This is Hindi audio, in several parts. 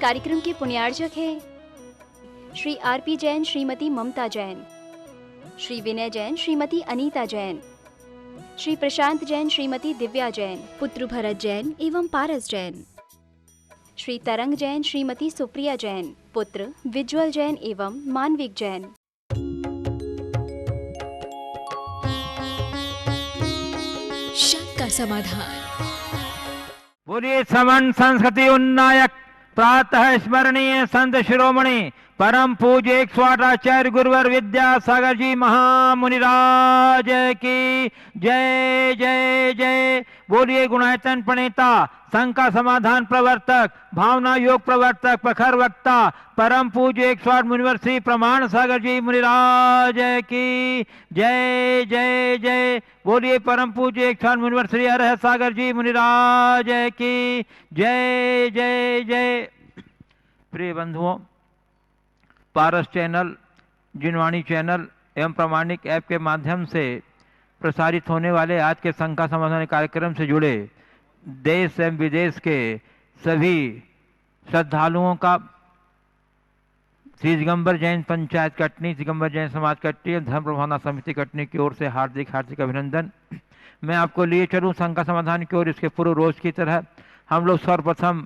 कार्यक्रम के पुण्यार्चक हैं श्री आरपी जैन, श्रीमती ममता जैन, श्री विनय जैन, श्रीमती अनीता जैन, श्री प्रशांत जैन, श्रीमती दिव्या जैन, पुत्र भरत जैन एवं पारस जैन, श्री तरंग जैन, श्रीमती सुप्रिया जैन, पुत्र विज्वल जैन एवं मानविक जैन। शंका समाधान। बोलिए समन संस्कृति उन्नायक प्रातः स्मरणीय संत शिरोमणि परम पूज्य 108 आचार्य गुरुवर विद्यासागर जी महामुनिराज की जय जय जय। बोलिए गुणायतन प्रणेता, शंका समाधान प्रवर्तक, भावना योग प्रवर्तक, प्रखर वक्ता परम पूज्य 108 मुनिवर श्री प्रमाण सागर जी मुनिराज की जय जय जय। बोलिए परम पूज्य 108 मुनिवर श्री हरह सागर जी मुनिराज की जय जय जय। प्रिय बंधुओं, पारस चैनल, जिनवाणी चैनल एवं प्रामाणिक ऐप के माध्यम से प्रसारित होने वाले आज के शंका समाधान कार्यक्रम से जुड़े देश एवं विदेश के सभी श्रद्धालुओं का श्री दिगंबर जैन पंचायत कटनी, दिगंबर जैन समाज कटनी एवं धर्म प्रभावना समिति कटनी की ओर से हार्दिक हार्दिक अभिनंदन। मैं आपको लिए चलूँ शंका समाधान की ओर। इसके पूर्व रोज की तरह हम लोग सर्वप्रथम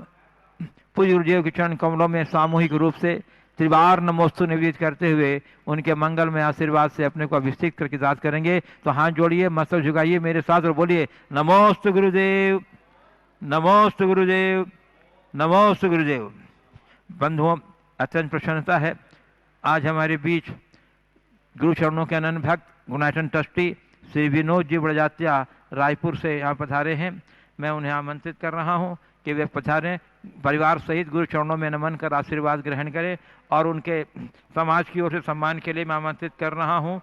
पूज्य गुरुदेव के चरण कमलों में सामूहिक रूप से त्रिवार नमोस्तु निवेदित करते हुए उनके मंगल में आशीर्वाद से अपने को अभिषेक करके याद करेंगे। तो हाथ जोड़िए, मस्तक झुकाइए मेरे साथ और बोलिए नमोस्तु गुरुदेव, नमोस्तु गुरुदेव, नमोस्तु गुरुदेव। बंधुओं, अत्यंत प्रसन्नता है आज हमारे बीच गुरु चरणों के अनन्य भक्त गुणायतन ट्रस्टी श्री विनोद जी बड़जात्या रायपुर से यहाँ पधारे हैं। मैं उन्हें आमंत्रित कर रहा हूँ कि वे पधारें, परिवार सहित गुरु चरणों में नमन कर आशीर्वाद ग्रहण करें और उनके समाज की ओर से सम्मान के लिए मैं आमंत्रित कर रहा हूं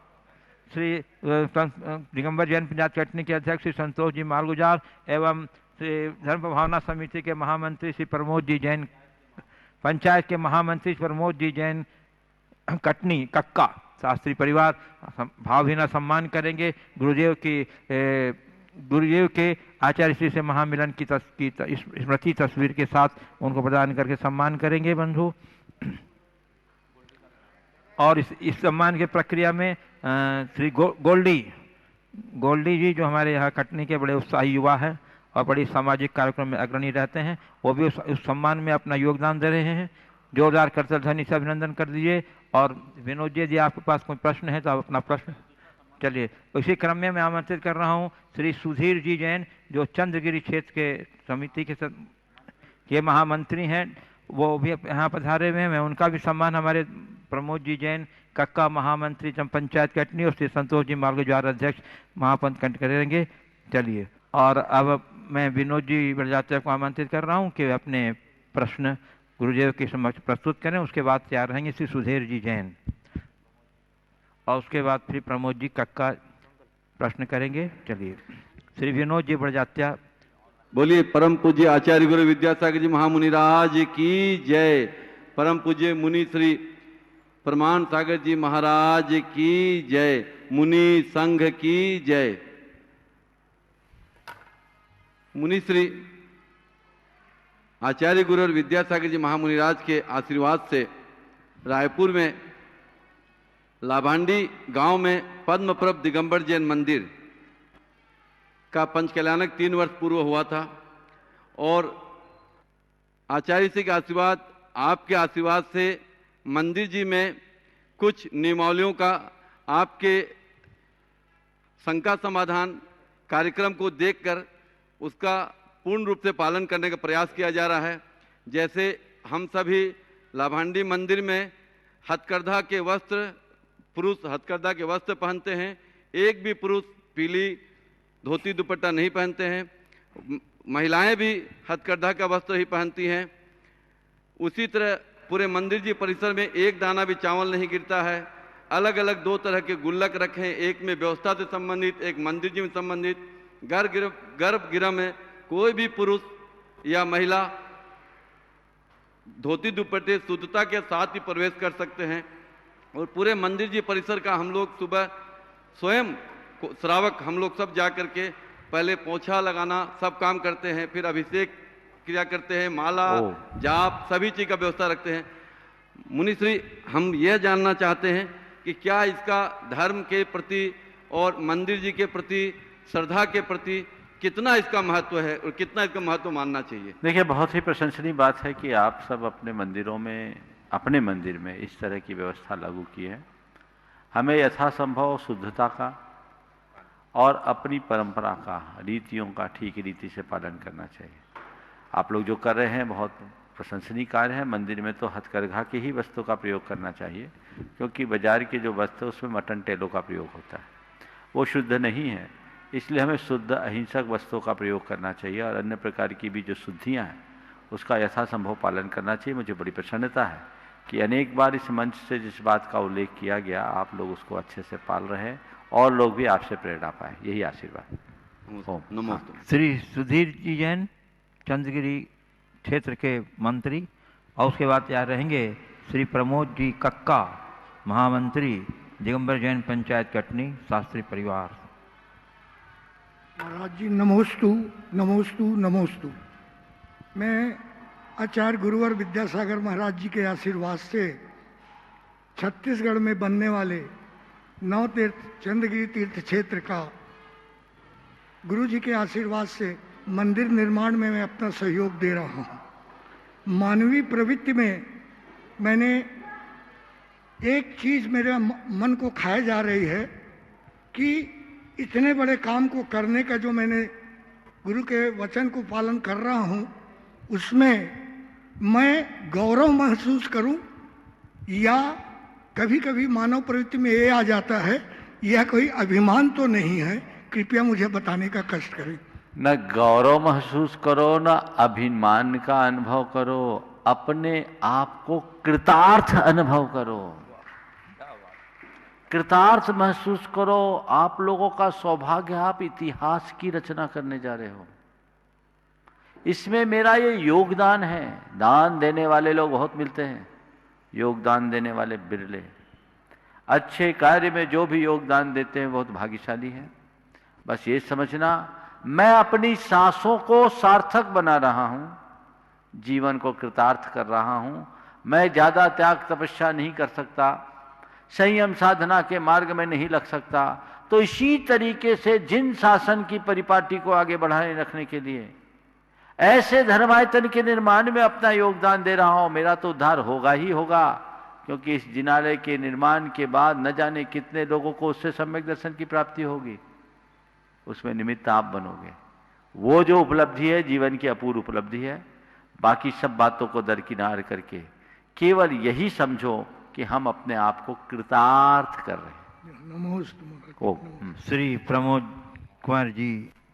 श्री दिगंबर जैन पंचायत कटनी के अध्यक्ष श्री संतोष जी मालगुजार एवं श्री धर्म भावना समिति के महामंत्री श्री प्रमोद जी जैन, पंचायत के महामंत्री प्रमोद जी जैन कटनी कक्का शास्त्री परिवार भावहीना सम्मान करेंगे। गुरुदेव के आचार्य श्री से महामिलन की स्मृति तस्वीर के साथ उनको प्रदान करके सम्मान करेंगे बंधु। और इस सम्मान के प्रक्रिया में श्री गोल्डी जी जो हमारे यहाँ कटनी के बड़े उत्साही युवा हैं और बड़ी सामाजिक कार्यक्रम में अग्रणी रहते हैं, वो भी उस सम्मान में अपना योगदान दे रहे हैं। जोरदार करतल ध्वनि से अभिनंदन कर दीजिए। और विनोद जी आपके पास कोई प्रश्न है तो आप अपना प्रश्न। चलिए, इसी क्रम में मैं आमंत्रित कर रहा हूं श्री सुधीर जी जैन जो चंद्रगिरी क्षेत्र के समिति के महामंत्री हैं, वो भी यहाँ पधारे हुए हैं। मैं उनका भी सम्मान हमारे प्रमोद जी जैन कक्का महामंत्री पंचायत कटनी और श्री संतोष जी मार्गद्वार अध्यक्ष महापंथ कंठ करेंगे। चलिए, और अब मैं विनोद जी बड़जात्या को आमंत्रित कर रहा हूँ कि वे अपने प्रश्न गुरुदेव के समक्ष प्रस्तुत करें। उसके बाद तैयार रहेंगे श्री सुधीर जी जैन और उसके बाद फिर प्रमोद जी कक्का प्रश्न करेंगे। चलिए, श्री विनोद जी बड़जात्या। बोलिए परम पूज्य आचार्य गुरु विद्यासागर जी महामुनिराज की जय। परम पूज्य मुनि श्री प्रमाण सागर जी महाराज की जय। मुनि संघ की जय। मुनि श्री आचार्य गुरु और विद्यासागर जी महामुनिराज के आशीर्वाद से रायपुर में लाभांडी गांव में पद्मप्रभ दिगंबर जैन मंदिर का पंचकल्याणक 3 वर्ष पूर्व हुआ था और आचार्य जी के आशीर्वाद, आपके आशीर्वाद से मंदिर जी में कुछ नियमावलियों का आपके शंका समाधान कार्यक्रम को देखकर उसका पूर्ण रूप से पालन करने का प्रयास किया जा रहा है। जैसे हम सभी लाभांडी मंदिर में हथकरघा के वस्त्र, पुरुष हथकरघा के वस्त्र पहनते हैं, एक भी पुरुष पीली धोती दुपट्टा नहीं पहनते हैं, महिलाएं भी हथकरघा का वस्त्र ही पहनती हैं। उसी तरह पूरे मंदिर जी परिसर में एक दाना भी चावल नहीं गिरता है। अलग अलग 2 तरह के गुल्लक रखे, एक में व्यवस्था से संबंधित, एक मंदिर जी में संबंधित। गर्भगृह में कोई भी पुरुष या महिला धोती दुपट्टे शुद्धता के साथ ही प्रवेश कर सकते हैं। और पूरे मंदिर जी परिसर का हम लोग सुबह स्वयं श्रावक हम लोग सब जा करके पहले पोछा लगाना सब काम करते हैं, फिर अभिषेक क्रिया करते हैं, माला जाप सभी चीज का व्यवस्था रखते हैं। मुनिश्री, हम यह जानना चाहते हैं कि क्या इसका धर्म के प्रति और मंदिर जी के प्रति, श्रद्धा के प्रति कितना इसका महत्व है और कितना इसका महत्व मानना चाहिए? देखिए, बहुत ही प्रशंसनीय बात है कि आप सब अपने मंदिरों में, अपने मंदिर में इस तरह की व्यवस्था लागू की है। हमें यथासंभव शुद्धता का और अपनी परंपरा का, रीतियों का ठीक रीति से पालन करना चाहिए। आप लोग जो कर रहे हैं बहुत प्रशंसनीय कार्य है। मंदिर में तो हथकरघा की ही वस्तु का प्रयोग करना चाहिए, क्योंकि बाजार की जो वस्तु है उसमें मटन टेलों का प्रयोग होता है, वो शुद्ध नहीं है। इसलिए हमें शुद्ध अहिंसक वस्तुओं का प्रयोग करना चाहिए और अन्य प्रकार की भी जो शुद्धियाँ हैं उसका यथासंभव पालन करना चाहिए। मुझे बड़ी प्रसन्नता है कि अनेक बार इस मंच से जिस बात का उल्लेख किया गया, आप लोग उसको अच्छे से पाल रहे हैं और लोग भी आपसे प्रेरणा पाए, यही आशीर्वाद। नमस्ते। श्री सुधीर जी जैन, चंद्रगिरी क्षेत्र के मंत्री, और उसके बाद तैयार रहेंगे श्री प्रमोद जी कक्का, महामंत्री, दिगंबर जैन पंचायत कटनी, शास्त्री परिवार। महाराज जी नमोस्तु नमोस्तु नमोस्तु। मैं आचार्य गुरुवर विद्यासागर महाराज जी के आशीर्वाद से छत्तीसगढ़ में बनने वाले नवतीर्थ चंद्रगिरी तीर्थ क्षेत्र का गुरु जी के आशीर्वाद से मंदिर निर्माण में मैं अपना सहयोग दे रहा हूँ। मानवीय प्रवृत्ति में मैंने एक चीज़ मेरे मन को खाए जा रही है कि इतने बड़े काम को करने का जो मैंने गुरु के वचन को पालन कर रहा हूँ, उसमें मैं गौरव महसूस करूँ या कभी कभी मानव प्रवृत्ति में ये आ जाता है, यह कोई अभिमान तो नहीं है, कृपया मुझे बताने का कष्ट करें। न गौरव महसूस करो, न अभिमान का अनुभव करो, अपने आप को कृतार्थ अनुभव करो, कृतार्थ महसूस करो। आप लोगों का सौभाग्य, आप इतिहास की रचना करने जा रहे हो। इसमें मेरा ये योगदान है। दान देने वाले लोग बहुत मिलते हैं, योगदान देने वाले बिरले। अच्छे कार्य में जो भी योगदान देते हैं बहुत भाग्यशाली हैं। बस ये समझना, मैं अपनी सांसों को सार्थक बना रहा हूं, जीवन को कृतार्थ कर रहा हूं। मैं ज्यादा त्याग तपस्या नहीं कर सकता, संयम साधना के मार्ग में नहीं लग सकता, तो इसी तरीके से जिन शासन की परिपाटी को आगे बढ़ाने रखने के लिए ऐसे धर्मायतन के निर्माण में अपना योगदान दे रहा हूं, मेरा तो उद्धार होगा ही होगा। क्योंकि इस जिनालय के निर्माण के बाद न जाने कितने लोगों को उससे सम्यक दर्शन की प्राप्ति होगी, उसमें निमित्त आप बनोगे। वो जो उपलब्धि है जीवन की अपूर्व उपलब्धि है। बाकी सब बातों को दरकिनार करके केवल यही समझो कि हम अपने आप को कृतार्थ कर रहे हैं। नमोस्तु। श्री प्रमोद कुमार जी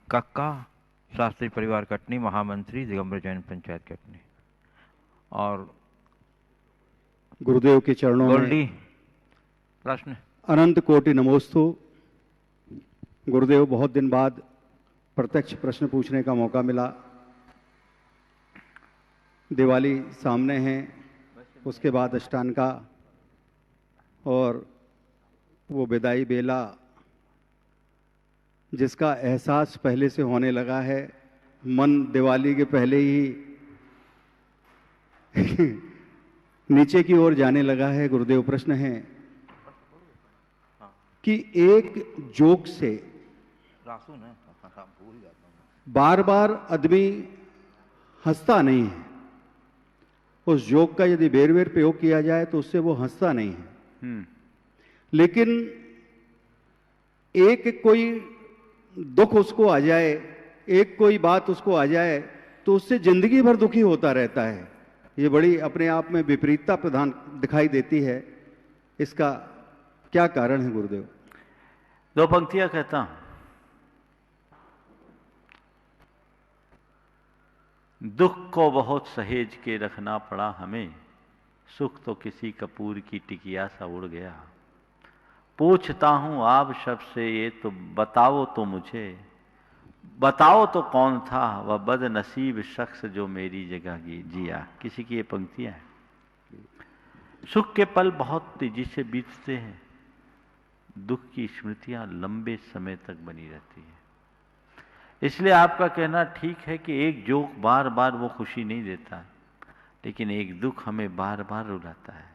कक्का, शास्त्री परिवार कटनी, महामंत्री, दिगंबर जैन पंचायत कटनी। और गुरुदेव के चरणों गोल्डी में प्रश्न। अनंत कोटि नमोस्तु। गुरुदेव, बहुत दिन बाद प्रत्यक्ष प्रश्न पूछने का मौका मिला। दिवाली सामने है, उसके बाद अष्टान का, और वो विदाई बेला जिसका एहसास पहले से होने लगा है। मन दिवाली के पहले ही नीचे की ओर जाने लगा है। गुरुदेव, प्रश्न है कि एक जोक से बार बार आदमी हंसता नहीं है। उस जोक का यदि बेर बेर प्रयोग किया जाए तो उससे वो हंसता नहीं है। लेकिन एक कोई दुख उसको आ जाए, एक कोई बात उसको आ जाए, तो उससे जिंदगी भर दुखी होता रहता है। ये बड़ी अपने आप में विपरीतता प्रधान दिखाई देती है। इसका क्या कारण है गुरुदेव? दो पंक्तियां कहता हूं। दुख को बहुत सहेज के रखना पड़ा हमें, सुख तो किसी कपूर की टिकिया सा उड़ गया। पूछता हूं आप सबसे ये तो बताओ तो मुझे, बताओ तो कौन था वह बदनसीब शख्स जो मेरी जगह जिया। किसी की ये पंक्तियां हैं। सुख के पल बहुत तेजी से बीतते हैं, दुख की स्मृतियां लंबे समय तक बनी रहती है। इसलिए आपका कहना ठीक है कि एक जोक बार बार वो खुशी नहीं देता, लेकिन एक दुख हमें बार बार रुलाता है।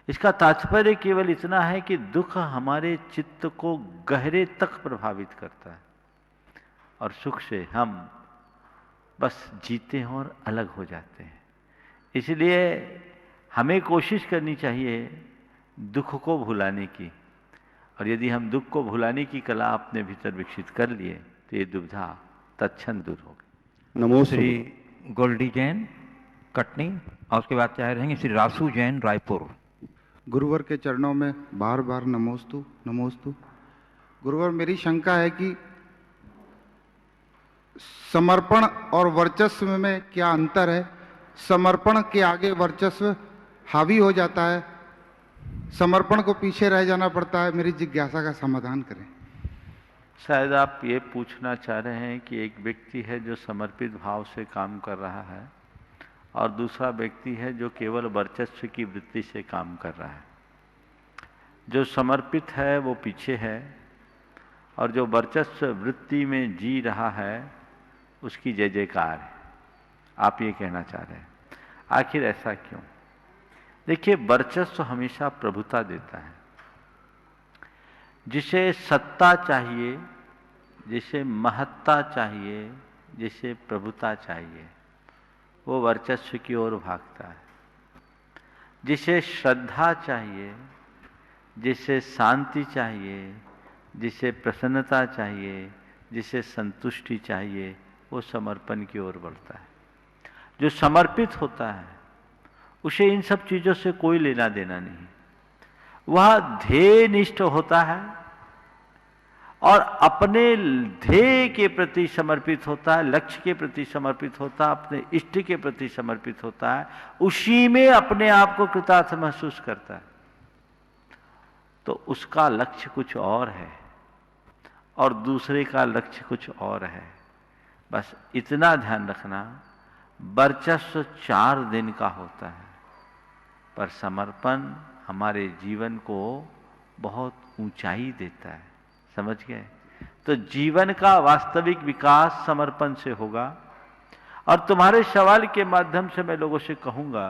इसका तात्पर्य केवल इतना है कि दुख हमारे चित्त को गहरे तक प्रभावित करता है और सुख से हम बस जीते हैं और अलग हो जाते हैं। इसलिए हमें कोशिश करनी चाहिए दुख को भुलाने की, और यदि हम दुख को भुलाने की कला अपने भीतर विकसित कर लिए तो ये दुविधा तत्क्षण दूर होगी। नमो श्री गोल्डी जैन कटनी, और उसके बाद चाहे रहेंगे श्री रासू जैन रायपुर। गुरुवर के चरणों में बार बार नमोस्तु नमोस्तु। गुरुवर, मेरी शंका है कि समर्पण और वर्चस्व में क्या अंतर है? समर्पण के आगे वर्चस्व हावी हो जाता है, समर्पण को पीछे रह जाना पड़ता है। मेरी जिज्ञासा का समाधान करें। शायद आप ये पूछना चाह रहे हैं कि एक व्यक्ति है जो समर्पित भाव से काम कर रहा है और दूसरा व्यक्ति है जो केवल वर्चस्व की वृत्ति से काम कर रहा है। जो समर्पित है वो पीछे है और जो वर्चस्व वृत्ति में जी रहा है उसकी जय जयकार है। आप ये कहना चाह रहे हैं। आखिर ऐसा क्यों? देखिए, वर्चस्व हमेशा प्रभुता देता है। जिसे सत्ता चाहिए, जिसे महत्ता चाहिए, जिसे प्रभुता चाहिए, वो वर्चस्व की ओर भागता है। जिसे श्रद्धा चाहिए, जिसे शांति चाहिए, जिसे प्रसन्नता चाहिए, जिसे संतुष्टि चाहिए, वो समर्पण की ओर बढ़ता है। जो समर्पित होता है उसे इन सब चीजों से कोई लेना देना नहीं। वह ध्येयनिष्ठ होता है और अपने ध्येय के प्रति समर्पित होता है, लक्ष्य के प्रति समर्पित होता है, अपने इष्ट के प्रति समर्पित होता है। उसी में अपने आप को कृतार्थ महसूस करता है। तो उसका लक्ष्य कुछ और है और दूसरे का लक्ष्य कुछ और है। बस इतना ध्यान रखना, वर्चस्व 4 दिन का होता है, पर समर्पण हमारे जीवन को बहुत ऊंचाई देता है। समझ गए? तो जीवन का वास्तविक विकास समर्पण से होगा। और तुम्हारे सवाल के माध्यम से मैं लोगों से कहूंगा,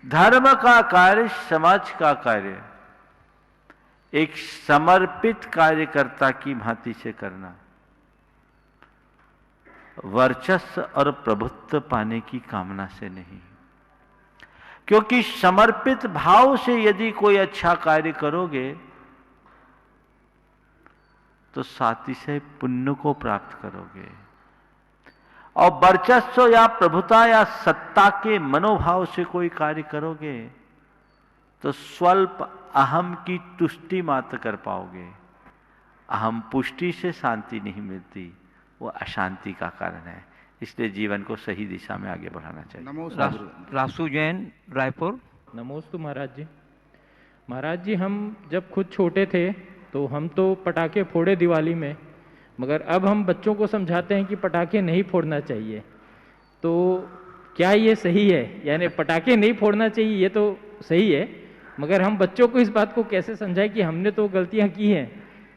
धर्म का कार्य, समाज का कार्य एक समर्पित कार्यकर्ता की भांति से करना, वर्चस्व और प्रभुत्व पाने की कामना से नहीं। क्योंकि समर्पित भाव से यदि कोई अच्छा कार्य करोगे तो साथ ही से पुण्य को प्राप्त करोगे। और वर्चस्व या प्रभुता या सत्ता के मनोभाव से कोई कार्य करोगे तो स्वल्प अहम की तुष्टि मात्र कर पाओगे। अहम पुष्टि से शांति नहीं मिलती, वो अशांति का कारण है। इसलिए जीवन को सही दिशा में आगे बढ़ाना चाहिए। नमोस्तु। रासू जैन रायपुर। नमोस्तु महाराज जी। महाराज जी, हम जब खुद छोटे थे तो हम तो पटाखे फोड़े दिवाली में, मगर अब हम बच्चों को समझाते हैं कि पटाखे नहीं फोड़ना चाहिए। तो क्या ये सही है? यानी पटाखे नहीं फोड़ना चाहिए ये तो सही है, मगर हम बच्चों को इस बात को कैसे समझाएं कि हमने तो गलतियां की हैं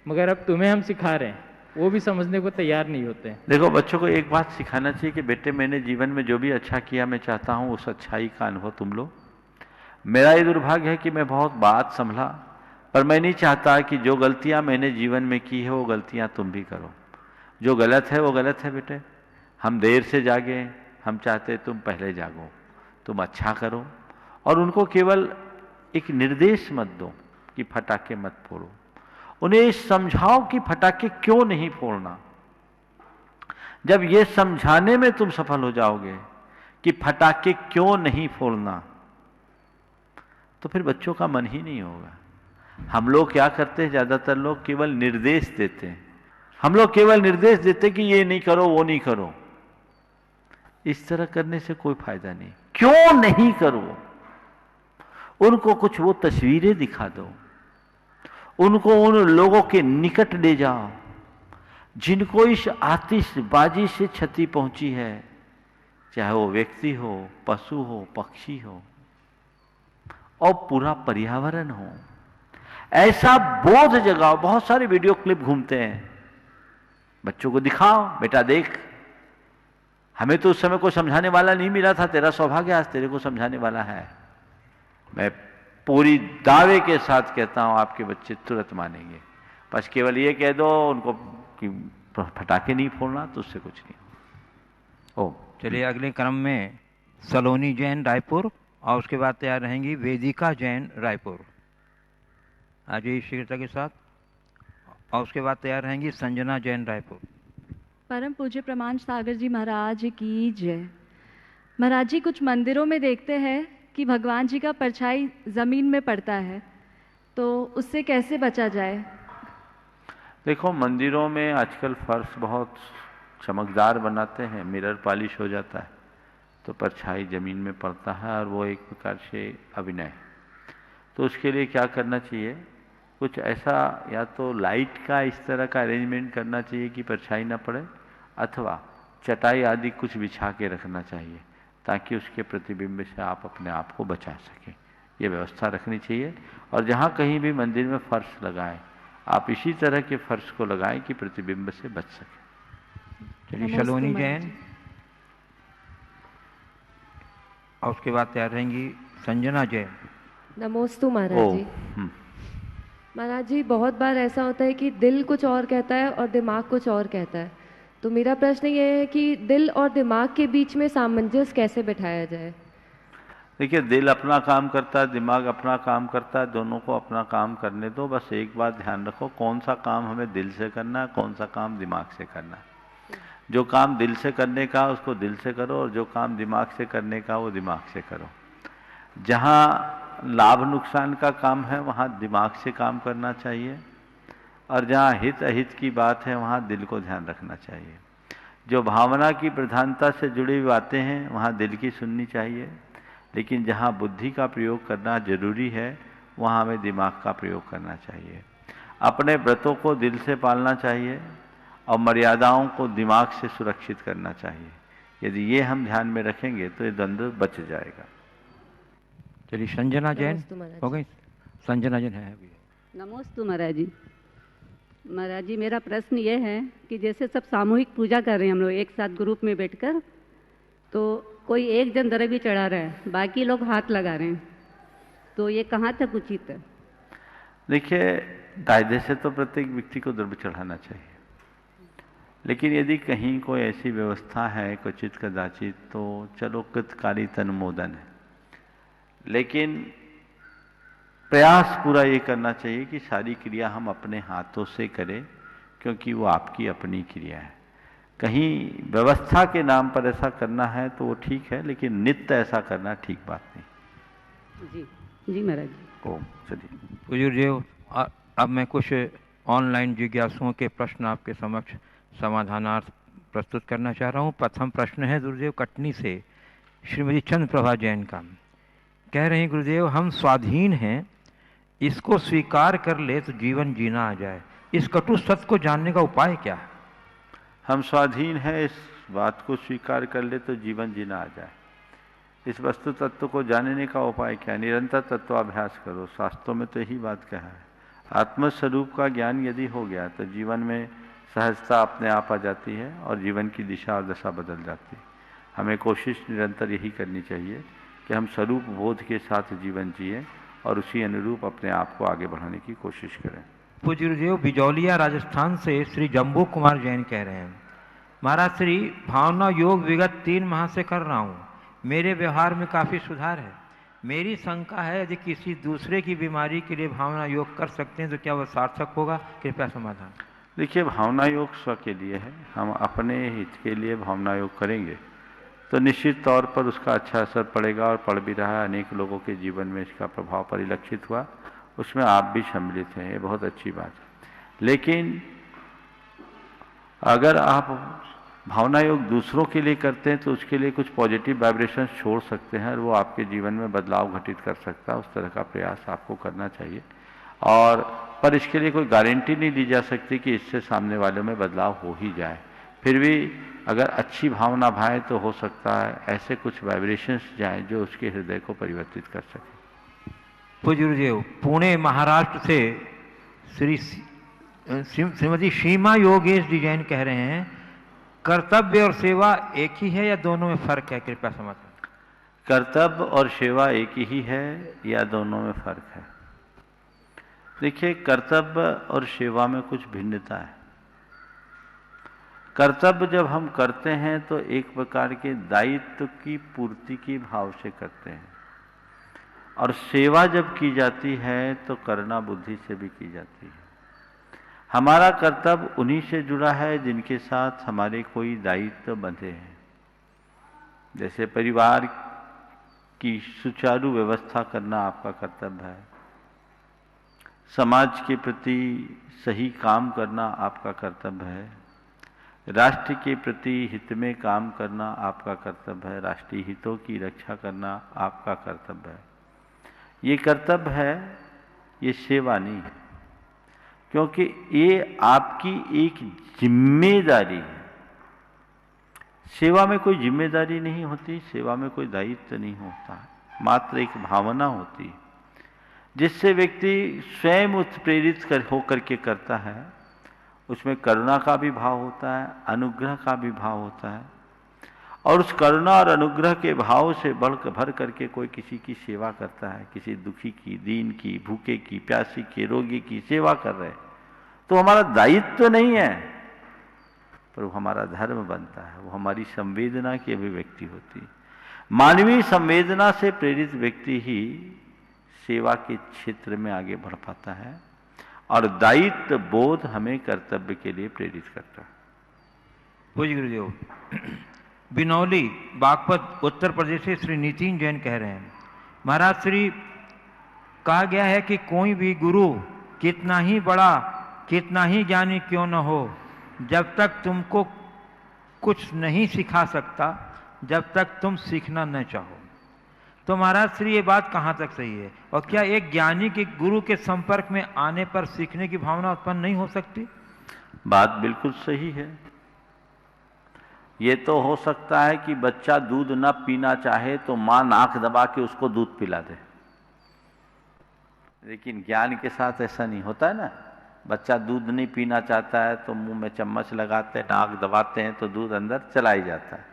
मगर अब तुम्हें हम सिखा रहे हैं? वो भी समझने को तैयार नहीं होते हैं। देखो, बच्चों को एक बात सिखाना चाहिए कि बेटे, मैंने जीवन में जो भी अच्छा किया, मैं चाहता हूं उस अच्छाई का अनुभव तुम लो। मेरा ये दुर्भाग्य है कि मैं बहुत बात संभला, पर मैं नहीं चाहता कि जो गलतियां मैंने जीवन में की है वो गलतियां तुम भी करो। जो गलत है वो गलत है बेटे। हम देर से जागे, हम चाहते तुम पहले जागो, तुम अच्छा करो। और उनको केवल एक निर्देश मत दो कि फटाके मत फोड़ो, उन्हें समझाओ कि फटाके क्यों नहीं फोड़ना। जब ये समझाने में तुम सफल हो जाओगे कि फटाके क्यों नहीं फोड़ना, तो फिर बच्चों का मन ही नहीं होगा। हम लोग क्या करते हैं, ज्यादातर लोग केवल निर्देश देते हैं। हम लोग केवल निर्देश देते कि ये नहीं करो, वो नहीं करो। इस तरह करने से कोई फायदा नहीं। क्यों नहीं करो, उनको कुछ वो तस्वीरें दिखा दो, उनको उन लोगों के निकट ले जाओ जिनको इस आतिशबाजी से क्षति पहुंची है, चाहे वो व्यक्ति हो, पशु हो, पक्षी हो और पूरा पर्यावरण हो। ऐसा बोध जगाओ। बहुत सारे वीडियो क्लिप घूमते हैं बच्चों को दिखाओ, बेटा देख, हमें तो उस समय कोई समझाने वाला नहीं मिला था, तेरा सौभाग्य आज तेरे को समझाने वाला है। मैं पूरी दावे के साथ कहता हूं आपके बच्चे तुरंत मानेंगे। बस केवल ये कह दो उनको कि फटाके नहीं फोड़ना, तो उससे कुछ नहीं। ओ चलिए अगले क्रम में सलोनी जैन रायपुर और उसके बाद तैयार रहेंगी वेदिका जैन रायपुर। आ जाइए शीघ्रता के साथ। और उसके बाद तैयार रहेंगी संजना जैन रायपुर। परम पूज्य प्रमाण सागर जी महाराज की जय। महाराज जी, कुछ मंदिरों में देखते हैं कि भगवान जी का परछाई जमीन में पड़ता है, तो उससे कैसे बचा जाए? देखो, मंदिरों में आजकल फर्श बहुत चमकदार बनाते हैं, मिरर पॉलिश हो जाता है, तो परछाई जमीन में पड़ता है और वो एक प्रकार से अभिनय है। तो उसके लिए क्या करना चाहिए, कुछ ऐसा या तो लाइट का इस तरह का अरेंजमेंट करना चाहिए कि परछाई ना पड़े, अथवा चटाई आदि कुछ बिछा के रखना चाहिए ताकि उसके प्रतिबिंब से आप अपने आप को बचा सकें। ये व्यवस्था रखनी चाहिए। और जहाँ कहीं भी मंदिर में फर्श लगाएं, आप इसी तरह के फर्श को लगाएं कि प्रतिबिंब से बच सके। चलिए सलोनी जैन और उसके बाद तैयार रहेंगी संजना जैन। नमोस्तु महाराज जी। महाराज जी, बहुत बार ऐसा होता है कि दिल कुछ और कहता है और दिमाग कुछ और कहता है, तो मेरा प्रश्न ये है कि दिल और दिमाग के बीच में सामंजस्य कैसे बिठाया जाए? देखिए, दिल अपना काम करता है, दिमाग अपना काम करता है, दोनों को अपना काम करने दो। बस एक बात ध्यान रखो, कौन सा काम हमें दिल से करना है, कौन सा काम दिमाग से करना है। जो काम दिल से करने का उसको दिल से करो, और जो काम दिमाग से करने का वो दिमाग से करो। जहाँ लाभ नुकसान का काम है वहाँ दिमाग से काम करना चाहिए, और जहाँ हित अहित की बात है वहाँ दिल को ध्यान रखना चाहिए। जो भावना की प्रधानता से जुड़ी हुई बातें हैं वहाँ दिल की सुननी चाहिए, लेकिन जहाँ बुद्धि का प्रयोग करना जरूरी है वहाँ हमें दिमाग का प्रयोग करना चाहिए। अपने व्रतों को दिल से पालना चाहिए और मर्यादाओं को दिमाग से सुरक्षित करना चाहिए। यदि ये हम ध्यान में रखेंगे तो ये द्वंद्व बच जाएगा। चलिए संजना जैन हो गई। संजना जैन है अभी। नमोस्तु महाराज जी। महाराज जी, मेरा प्रश्न ये है कि जैसे सब सामूहिक पूजा कर रहे हैं हम लोग एक साथ ग्रुप में बैठकर, तो कोई एक जन द्रव्य चढ़ा रहा है, बाकी लोग हाथ लगा रहे हैं, तो ये कहाँ तक उचित है? देखिए, कायदे से तो प्रत्येक व्यक्ति को द्रव्य चढ़ाना चाहिए, लेकिन यदि कहीं कोई ऐसी व्यवस्था है क्वचित कदाचित तो चलो कृतकालिक अनुमोदन है, लेकिन प्रयास पूरा ये करना चाहिए कि सारी क्रिया हम अपने हाथों से करें, क्योंकि वो आपकी अपनी क्रिया है। कहीं व्यवस्था के नाम पर ऐसा करना है तो वो ठीक है, लेकिन नित्य ऐसा करना ठीक बात नहीं। जी जी महाराज जी। ओम। चलिए गुरुदेव, अब मैं कुछ ऑनलाइन जिज्ञासुओं के प्रश्न आपके समक्ष समाधानार्थ प्रस्तुत करना चाह रहा हूँ। प्रथम प्रश्न है गुरुदेव कटनी से श्रीमती चंद्रप्रभा जैन का। कह रहे हैं गुरुदेव, हम स्वाधीन हैं, इसको स्वीकार कर ले तो जीवन जीना आ जाए, इस कटु सत्य को जानने का उपाय क्या है? हम स्वाधीन हैं, इस बात को स्वीकार कर ले तो जीवन जीना आ जाए, इस वस्तु तत्व को जानने का उपाय क्या? निरंतर तत्वाभ्यास करो। शास्त्रों में तो यही बात कहा है। आत्मस्वरूप का ज्ञान यदि हो गया तो जीवन में सहजता अपने आप आ जाती है और जीवन की दिशा और दशा बदल जाती है। हमें कोशिश निरंतर यही करनी चाहिए कि हम स्वरूप बोध के साथ जीवन जिए और उसी अनुरूप अपने आप को आगे बढ़ाने की कोशिश करें। पूज्य गुरुदेव बिजौलिया राजस्थान से श्री जम्बू कुमार जैन कह रहे हैं, महाराज श्री भावना योग विगत 3 माह से कर रहा हूँ, मेरे व्यवहार में काफ़ी सुधार है। मेरी शंका है यदि किसी दूसरे की बीमारी के लिए भावना योग कर सकते हैं तो क्या वह सार्थक होगा? कृपया समाधान। देखिए, भावना योग स्व के लिए है। हम अपने हित के लिए भावना योग करेंगे तो निश्चित तौर पर उसका अच्छा असर पड़ेगा और पड़ भी रहा है। अनेक लोगों के जीवन में इसका प्रभाव परिलक्षित हुआ, उसमें आप भी सम्मिलित हैं, ये बहुत अच्छी बात है। लेकिन अगर आप भावना योग दूसरों के लिए करते हैं तो उसके लिए कुछ पॉजिटिव वाइब्रेशंस छोड़ सकते हैं और वो आपके जीवन में बदलाव घटित कर सकता है। उस तरह का प्रयास आपको करना चाहिए, और पर इसके लिए कोई गारंटी नहीं दी जा सकती कि इससे सामने वालों में बदलाव हो ही जाए। फिर भी अगर अच्छी भावना भाए तो हो सकता है ऐसे कुछ वाइब्रेशंस जाएं जो उसके हृदय को परिवर्तित कर सके। पूज्य गुरुदेव पुणे महाराष्ट्र से श्री श्रीमती सीमा योगेश जी जैन कह रहे हैं कर्तव्य और सेवा एक ही है या दोनों में फर्क है? कृपया समझें। कर्तव्य और सेवा एक ही है या दोनों में फर्क है? देखिए, कर्तव्य और सेवा में कुछ भिन्नता है। कर्तव्य जब हम करते हैं तो एक प्रकार के दायित्व की पूर्ति के भाव से करते हैं, और सेवा जब की जाती है तो करना बुद्धि से भी की जाती है। हमारा कर्तव्य उन्हीं से जुड़ा है जिनके साथ हमारे कोई दायित्व बंधे हैं। जैसे परिवार की सुचारू व्यवस्था करना आपका कर्तव्य है, समाज के प्रति सही काम करना आपका कर्तव्य है, राष्ट्र के प्रति हित में काम करना आपका कर्तव्य है, राष्ट्रीय हितों की रक्षा करना आपका कर्तव्य है। ये कर्तव्य है, ये सेवा नहीं है, क्योंकि ये आपकी एक जिम्मेदारी है। सेवा में कोई जिम्मेदारी नहीं होती, सेवा में कोई दायित्व नहीं होता, मात्र एक भावना होती है जिससे व्यक्ति स्वयं उत्प्रेरित होकर के करता है। उसमें करुणा का भी भाव होता है, अनुग्रह का भी भाव होता है, और उस करुणा और अनुग्रह के भाव से भर करके कोई किसी की सेवा करता है, किसी दुखी की, दीन की, भूखे की, प्यासी की, रोगी की सेवा कर रहे हैं, तो हमारा दायित्व तो नहीं है, पर वो हमारा धर्म बनता है, वो हमारी संवेदना की अभिव्यक्ति होती है। मानवीय संवेदना से प्रेरित व्यक्ति ही सेवा के क्षेत्र में आगे बढ़ पाता है, और दायित्व बोध हमें कर्तव्य के लिए प्रेरित करता है। पूज्य गुरुदेव, बिनौली बागपत उत्तर प्रदेश से श्री नितिन जैन कह रहे हैं, महाराज श्री कहा गया है कि कोई भी गुरु कितना ही बड़ा, कितना ही ज्ञानी क्यों न हो, जब तक तुमको कुछ नहीं सिखा सकता, जब तक तुम सीखना न चाहो। तो महाराज श्री ये बात कहाँ तक सही है? और क्या एक ज्ञानी के गुरु के संपर्क में आने पर सीखने की भावना उत्पन्न नहीं हो सकती? बात बिल्कुल सही है। ये तो हो सकता है कि बच्चा दूध न पीना चाहे तो माँ नाक दबा के उसको दूध पिला दे, लेकिन ज्ञान के साथ ऐसा नहीं होता है ना। बच्चा दूध नहीं पीना चाहता है तो मुंह में चम्मच लगाते, नाक दबाते हैं तो दूध अंदर चला ही जाता है,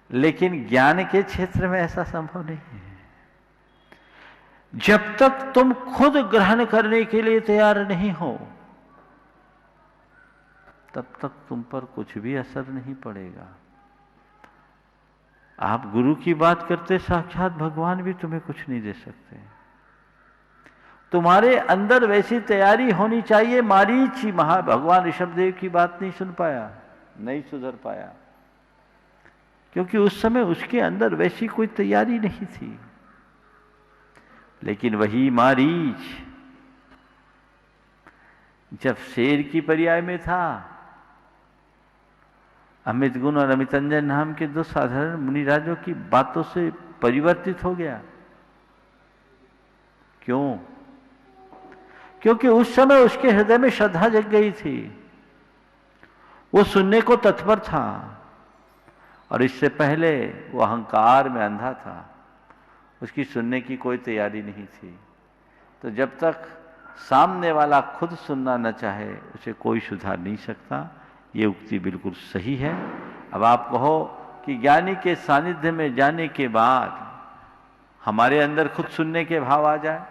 लेकिन ज्ञान के क्षेत्र में ऐसा संभव नहीं है। जब तक तुम खुद ग्रहण करने के लिए तैयार नहीं हो, तब तक तुम पर कुछ भी असर नहीं पड़ेगा। आप गुरु की बात करते, साक्षात भगवान भी तुम्हें कुछ नहीं दे सकते। तुम्हारे अंदर वैसी तैयारी होनी चाहिए। मारीच भगवान ऋषभदेव की बात नहीं सुन पाया, नहीं सुधर पाया, क्योंकि उस समय उसके अंदर वैसी कोई तैयारी नहीं थी। लेकिन वही मारीच जब शेर की पर्याय में था, अमित गुण और अमितंजन नाम के दो साधारण मुनिराजों की बातों से परिवर्तित हो गया। क्यों? क्योंकि उस समय उसके हृदय में श्रद्धा जग गई थी, वो सुनने को तत्पर था, और इससे पहले वो अहंकार में अंधा था, उसकी सुनने की कोई तैयारी नहीं थी। तो जब तक सामने वाला खुद सुनना न चाहे, उसे कोई सुधार नहीं सकता। ये उक्ति बिल्कुल सही है। अब आप कहो कि ज्ञानी के सानिध्य में जाने के बाद हमारे अंदर खुद सुनने के भाव आ जाए,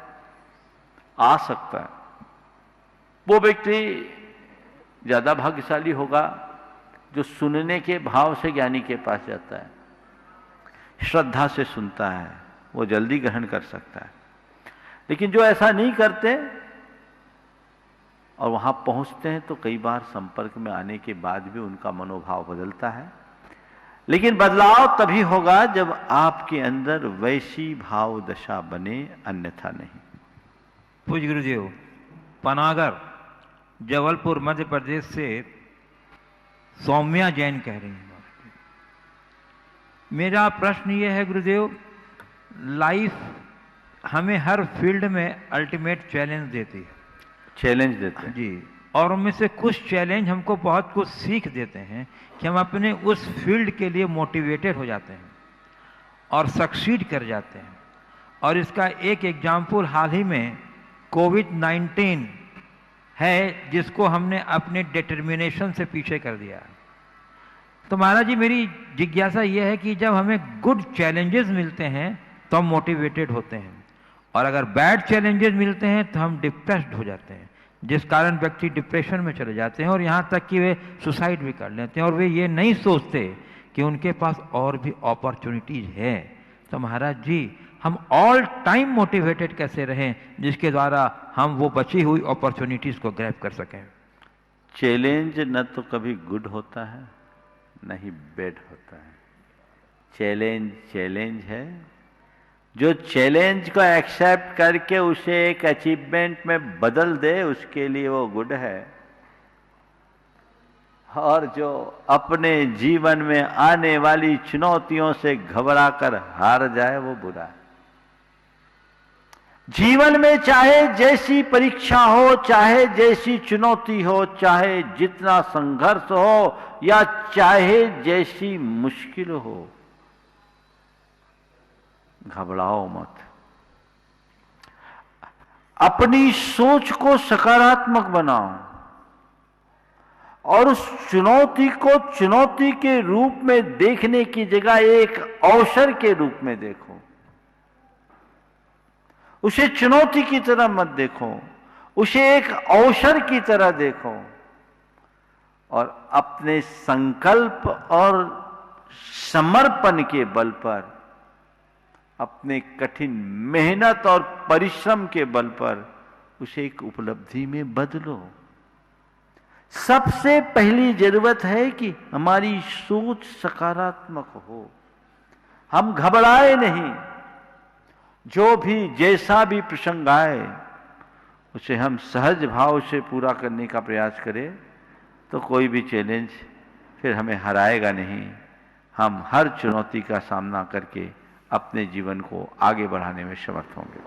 आ सकता है। वो व्यक्ति ज्यादा भाग्यशाली होगा जो सुनने के भाव से ज्ञानी के पास जाता है, श्रद्धा से सुनता है, वो जल्दी ग्रहण कर सकता है। लेकिन जो ऐसा नहीं करते और वहां पहुंचते हैं, तो कई बार संपर्क में आने के बाद भी उनका मनोभाव बदलता है। लेकिन बदलाव तभी होगा जब आपके अंदर वैसी भाव दशा बने, अन्यथा नहीं। पूज्य गुरुदेव, पनागर जबलपुर मध्य प्रदेश से सौम्या जैन कह रही हैं, मेरा प्रश्न ये है गुरुदेव, लाइफ हमें हर फील्ड में अल्टीमेट चैलेंज देती है, चैलेंज देते हैं जी, और उनमें से कुछ चैलेंज हमको बहुत कुछ सीख देते हैं कि हम अपने उस फील्ड के लिए मोटिवेटेड हो जाते हैं और सक्सीड कर जाते हैं। और इसका एक एग्जाम्पल हाल ही में कोविड-19 है जिसको हमने अपने डिटर्मिनेशन से पीछे कर दिया। तो महाराज जी मेरी जिज्ञासा यह है कि जब हमें गुड चैलेंजेस मिलते हैं तो हम मोटिवेटेड होते हैं, और अगर बैड चैलेंजेस मिलते हैं तो हम डिप्रेस्ड हो जाते हैं, जिस कारण व्यक्ति डिप्रेशन में चले जाते हैं और यहाँ तक कि वे सुसाइड भी कर लेते हैं, और वे ये नहीं सोचते कि उनके पास और भी अपॉर्चुनिटीज है। तो महाराज जी हम ऑल टाइम मोटिवेटेड कैसे रहें जिसके द्वारा हम वो बची हुई अपॉर्चुनिटीज को ग्रैब कर सकें? चैलेंज न तो कभी गुड होता है न ही बैड होता है। चैलेंज चैलेंज है। जो चैलेंज को एक्सेप्ट करके उसे एक अचीवमेंट में बदल दे उसके लिए वो गुड है, और जो अपने जीवन में आने वाली चुनौतियों से घबराकर हार जाए वो बुरा है। जीवन में चाहे जैसी परीक्षा हो, चाहे जैसी चुनौती हो, चाहे जितना संघर्ष हो या चाहे जैसी मुश्किल हो, घबराओ मत। अपनी सोच को सकारात्मक बनाओ और उस चुनौती को चुनौती के रूप में देखने की जगह एक अवसर के रूप में देखो। उसे चुनौती की तरह मत देखो, उसे एक अवसर की तरह देखो, और अपने संकल्प और समर्पण के बल पर, अपने कठिन मेहनत और परिश्रम के बल पर उसे एक उपलब्धि में बदलो। सबसे पहली जरूरत है कि हमारी सोच सकारात्मक हो, हम घबराए नहीं। जो भी जैसा भी प्रसंग आए उसे हम सहज भाव से पूरा करने का प्रयास करें तो कोई भी चैलेंज फिर हमें हराएगा नहीं। हम हर चुनौती का सामना करके अपने जीवन को आगे बढ़ाने में समर्थ होंगे।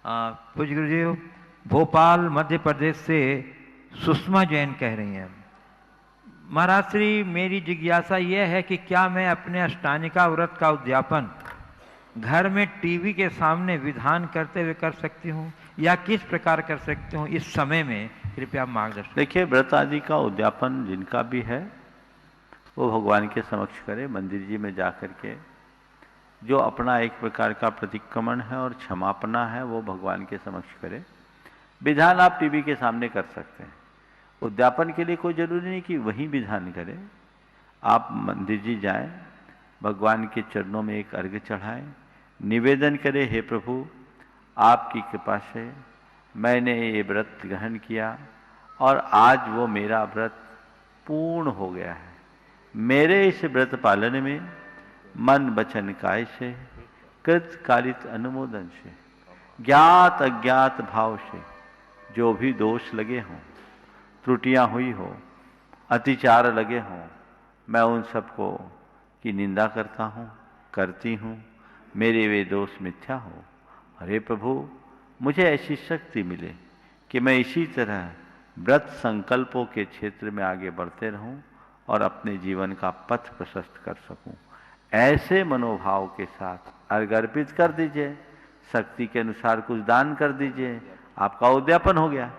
पूज्य गुरुजी, भोपाल मध्य प्रदेश से सुषमा जैन कह रही हैं, महाराज श्री मेरी जिज्ञासा यह है कि क्या मैं अपने अष्टांगिका व्रत का उद्यापन घर में टीवी के सामने विधान करते हुए कर सकती हूँ या किस प्रकार कर सकती हूँ इस समय में? कृपया मार्गदर्शन। देखिए, व्रत आदि का उद्यापन जिनका भी है वो भगवान के समक्ष करे, मंदिर जी में जा कर के जो अपना एक प्रकार का प्रतिक्रमण है और क्षमापना है वो भगवान के समक्ष करे। विधान आप टीवी के सामने कर सकते हैं। उद्यापन के लिए कोई जरूरी नहीं कि वही विधान करें। आप मंदिर जी जाएं, भगवान के चरणों में एक अर्घ्य चढ़ाएं, निवेदन करें, हे प्रभु आपकी कृपा से मैंने ये व्रत ग्रहण किया और आज वो मेरा व्रत पूर्ण हो गया है। मेरे इस व्रत पालन में मन वचन काय से, कृत कालित अनुमोदन से, ज्ञात अज्ञात भाव से जो भी दोष लगे हों, त्रुटियां हुई हो, अतिचार लगे हों, मैं उन सबको की निंदा करता हूँ, करती हूँ। मेरे वे दोष मिथ्या हो। अरे प्रभु मुझे ऐसी शक्ति मिले कि मैं इसी तरह व्रत संकल्पों के क्षेत्र में आगे बढ़ते रहूं और अपने जीवन का पथ प्रशस्त कर सकूं। ऐसे मनोभाव के साथ अर्घ्य अर्पित कर दीजिए, शक्ति के अनुसार कुछ दान कर दीजिए, आपका उद्यापन हो गया।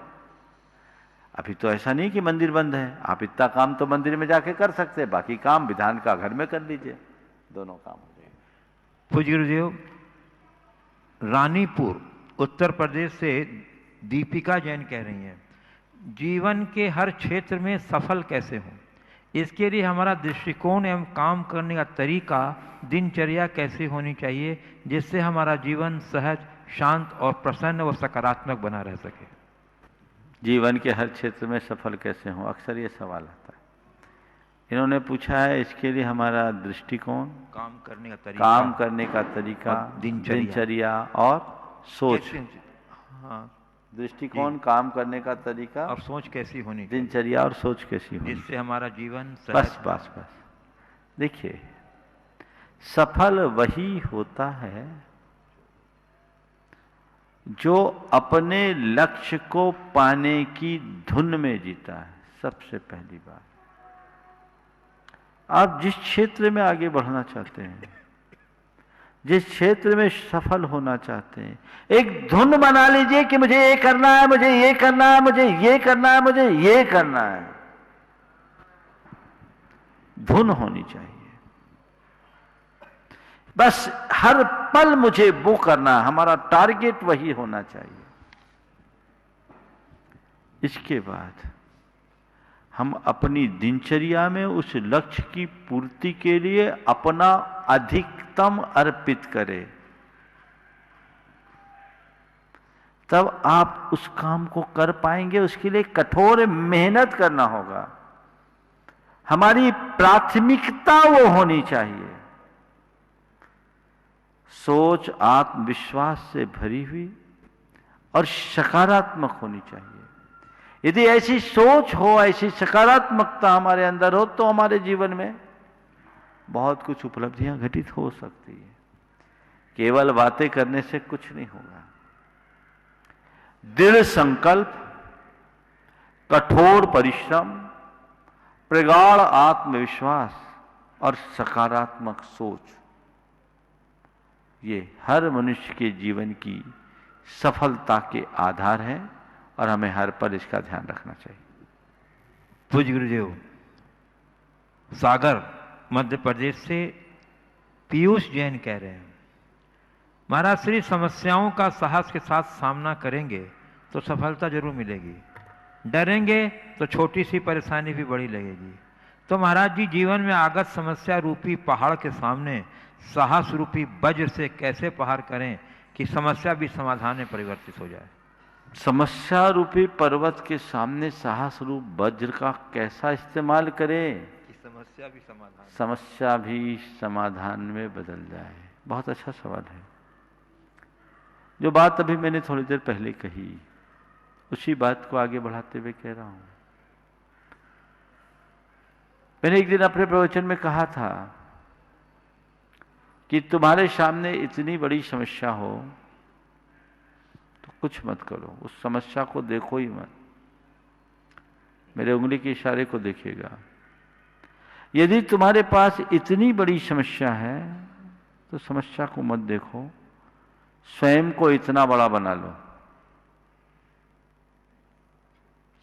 अभी तो ऐसा नहीं कि मंदिर बंद है, आप इतना काम तो मंदिर में जाके कर सकते हैं, बाकी काम विधान का घर में कर लीजिए, दोनों काम हो जाएंगे। पूज्य गुरुदेव, रानीपुर उत्तर प्रदेश से दीपिका जैन कह रही हैं, जीवन के हर क्षेत्र में सफल कैसे हों, इसके लिए हमारा दृष्टिकोण एवं काम करने का तरीका, दिनचर्या कैसी होनी चाहिए जिससे हमारा जीवन सहज, शांत और प्रसन्न व सकारात्मक बना रह सके? जीवन के हर क्षेत्र में सफल कैसे हों, अक्सर ये सवाल आता है। इन्होंने पूछा है इसके लिए हमारा दृष्टिकोण, काम करने का तरीका, दिनचर्या और सोच। हाँ, दृष्टिकोण, काम करने का तरीका और सोच कैसी होनी, दिनचर्या और सोच कैसी होनी, जिससे हमारा जीवन बस। देखिए, सफल वही होता है जो अपने लक्ष्य को पाने की धुन में जीता है। सबसे पहली बात, आप जिस क्षेत्र में आगे बढ़ना चाहते हैं, जिस क्षेत्र में सफल होना चाहते हैं, एक धुन बना लीजिए कि मुझे ये करना है, मुझे ये करना है, मुझे ये करना है, मुझे ये करना है। धुन होनी चाहिए, बस हर पल मुझे वो करना है, हमारा टारगेट वही होना चाहिए। इसके बाद हम अपनी दिनचर्या में उस लक्ष्य की पूर्ति के लिए अपना अधिकतम अर्पित करें, तब आप उस काम को कर पाएंगे। उसके लिए कठोर मेहनत करना होगा। हमारी प्राथमिकता वो होनी चाहिए। सोच आत्मविश्वास से भरी हुई और सकारात्मक होनी चाहिए। यदि ऐसी सोच हो, ऐसी सकारात्मकता हमारे अंदर हो, तो हमारे जीवन में बहुत कुछ उपलब्धियां घटित हो सकती है। केवल बातें करने से कुछ नहीं होगा। दृढ़ संकल्प, कठोर परिश्रम, प्रगाढ़ आत्मविश्वास और सकारात्मक सोच, ये हर मनुष्य के जीवन की सफलता के आधार है और हमें हर पल इसका ध्यान रखना चाहिए। पूज्य गुरुदेव, सागर मध्य प्रदेश से पीयूष जैन कह रहे हैं, महाराज श्री समस्याओं का साहस के साथ सामना करेंगे तो सफलता जरूर मिलेगी, डरेंगे तो छोटी सी परेशानी भी बड़ी लगेगी। तो महाराज जी, जीवन में आगत समस्या रूपी पहाड़ के सामने साहस रूपी वज्र से कैसे प्रहार करें कि समस्या भी समाधान में परिवर्तित हो जाए? समस्या रूपी पर्वत के सामने साहस रूप वज्र का कैसा इस्तेमाल करें कि समस्या भी समाधान में बदल जाए? बहुत अच्छा सवाल है। जो बात अभी मैंने थोड़ी देर पहले कही, उसी बात को आगे बढ़ाते हुए कह रहा हूं। मैंने एक दिन अपने प्रवचन में कहा था कि तुम्हारे सामने इतनी बड़ी समस्या हो तो कुछ मत करो, उस समस्या को देखो ही मत, मेरे उंगली के इशारे को देखिएगा। यदि तुम्हारे पास इतनी बड़ी समस्या है तो समस्या को मत देखो, स्वयं को इतना बड़ा बना लो,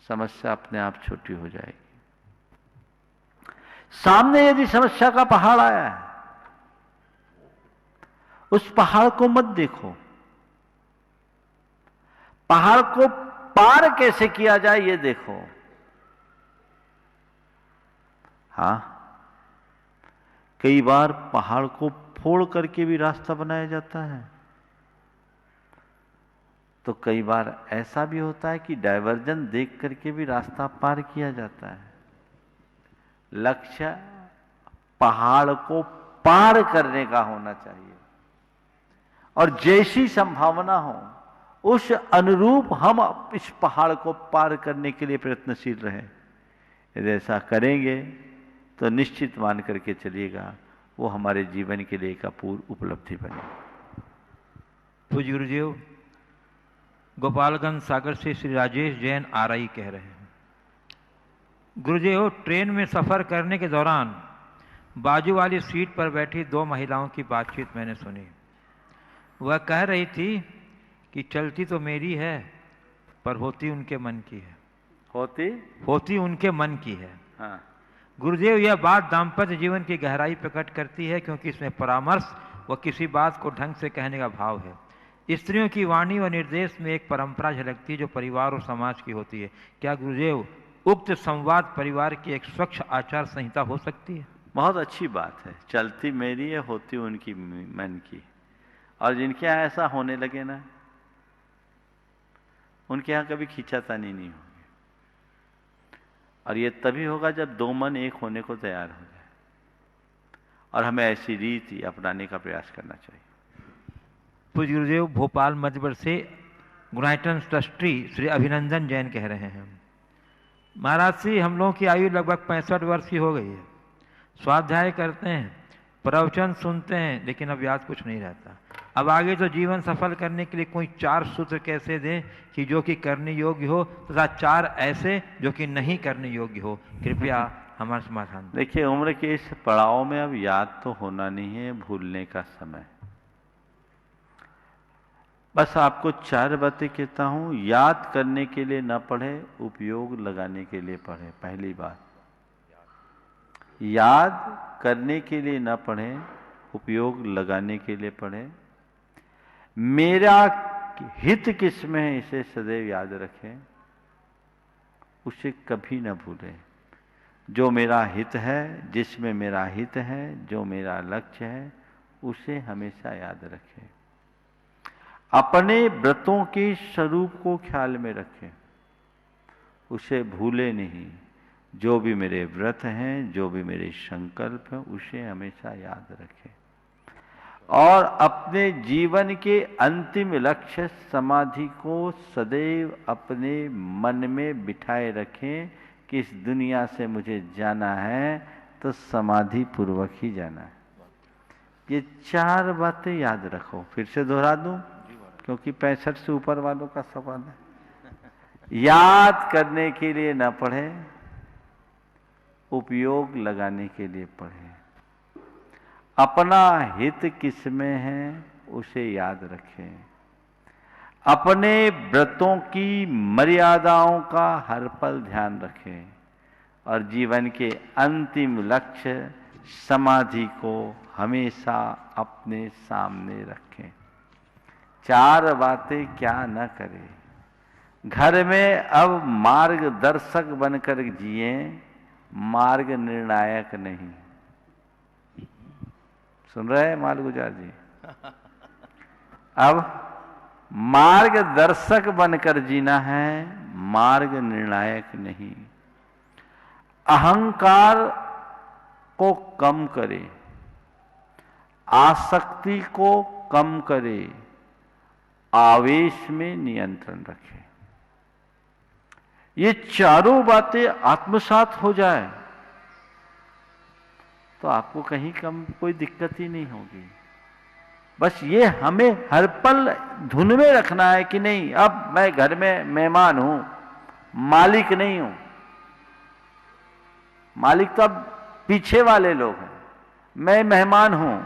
समस्या अपने आप छोटी हो जाएगी। सामने यदि समस्या का पहाड़ आया है, उस पहाड़ को मत देखो, पहाड़ को पार कैसे किया जाए ये देखो। हां, कई बार पहाड़ को फोड़ करके भी रास्ता बनाया जाता है, तो कई बार ऐसा भी होता है कि डायवर्जन देख करके भी रास्ता पार किया जाता है। लक्ष्य पहाड़ को पार करने का होना चाहिए और जैसी संभावना हो उस अनुरूप हम इस पहाड़ को पार करने के लिए प्रयत्नशील रहें। यदि ऐसा करेंगे तो निश्चित मान करके चलिएगा वो हमारे जीवन के लिए एक अपूर्व उपलब्धि बनेगी। पूज्य गुरुदेव, गोपालगंज सागर से श्री राजेश जैन आरआई कह रहे हैं, गुरुदेव, ट्रेन में सफ़र करने के दौरान बाजू वाली सीट पर बैठी दो महिलाओं की बातचीत मैंने सुनी। वह कह रही थी कि चलती तो मेरी है पर होती उनके मन की है। होती उनके मन की है। हाँ। गुरुदेव, यह बात दाम्पत्य जीवन की गहराई प्रकट करती है, क्योंकि इसमें परामर्श व किसी बात को ढंग से कहने का भाव है। स्त्रियों की वाणी व निर्देश में एक परंपरा झलकती है जो परिवार और समाज की होती है। क्या गुरुदेव, उक्त संवाद परिवार की एक स्वच्छ आचार संहिता हो सकती है? बहुत अच्छी बात है। चलती मेरी है, होती उनकी मन की। और जिनके यहाँ ऐसा होने लगे ना, उनके यहाँ कभी खींचातानी नहीं होगी। और ये तभी होगा जब दो मन एक होने को तैयार हो जाए, और हमें ऐसी रीति अपनाने का प्रयास करना चाहिए। पूज्य गुरुदेव, भोपाल मध्य प्रदेश से गुनाइटन ट्रस्टी श्री अभिनंदन जैन कह रहे हैं, महाराज श्री, हम लोगों की आयु लगभग 65 वर्ष की हो गई है। स्वाध्याय करते हैं, प्रवचन सुनते हैं, लेकिन अब याद कुछ नहीं रहता। अब आगे तो जीवन सफल करने के लिए कोई 4 सूत्र कैसे दें कि जो कि करने योग्य हो, तथा 4 ऐसे जो कि नहीं करने योग्य हो? कृपया हमारा समाधान। देखिए, उम्र के इस पड़ाव में अब याद तो होना नहीं है, भूलने का समय। बस आपको 4 बातें कहता हूं। याद करने के लिए न पढ़े, उपयोग लगाने के लिए पढ़े। पहली बात, याद करने के लिए न पढ़े, उपयोग लगाने के लिए पढ़े। मेरा हित किसमें है इसे सदैव याद रखें, उसे कभी न भूलें। जो मेरा हित है, जिसमें मेरा हित है, जो मेरा लक्ष्य है, उसे हमेशा याद रखें। अपने व्रतों के स्वरूप को ख्याल में रखें, उसे भूले नहीं। जो भी मेरे व्रत हैं, जो भी मेरे संकल्प हैं, उसे हमेशा याद रखें। और अपने जीवन के अंतिम लक्ष्य समाधि को सदैव अपने मन में बिठाए रखें कि इस दुनिया से मुझे जाना है तो समाधि पूर्वक ही जाना है। ये 4 बातें याद रखो। फिर से दोहरा दूं, क्योंकि 65 से ऊपर वालों का सवाल है। याद करने के लिए न पढ़े, उपयोग लगाने के लिए पढ़े। अपना हित किसमें है उसे याद रखें। अपने व्रतों की मर्यादाओं का हर पल ध्यान रखें और जीवन के अंतिम लक्ष्य समाधि को हमेशा अपने सामने रखें। 4 बातें क्या न करें। घर में अब मार्गदर्शक बनकर जिए, मार्ग निर्णायक नहीं। सुन रहे हैं माल गुजार जी? अब मार्गदर्शक बनकर जीना है, मार्ग निर्णायक नहीं। अहंकार को कम करे, आसक्ति को कम करे, आवेश में नियंत्रण रखे। ये चारों बातें आत्मसात हो जाए तो आपको कहीं कम कोई दिक्कत ही नहीं होगी। बस ये हमें हर पल धुन में रखना है कि नहीं, अब मैं घर में मेहमान हूं, मालिक नहीं हूं। मालिक तो अब पीछे वाले लोग हैं, मैं मेहमान हूं।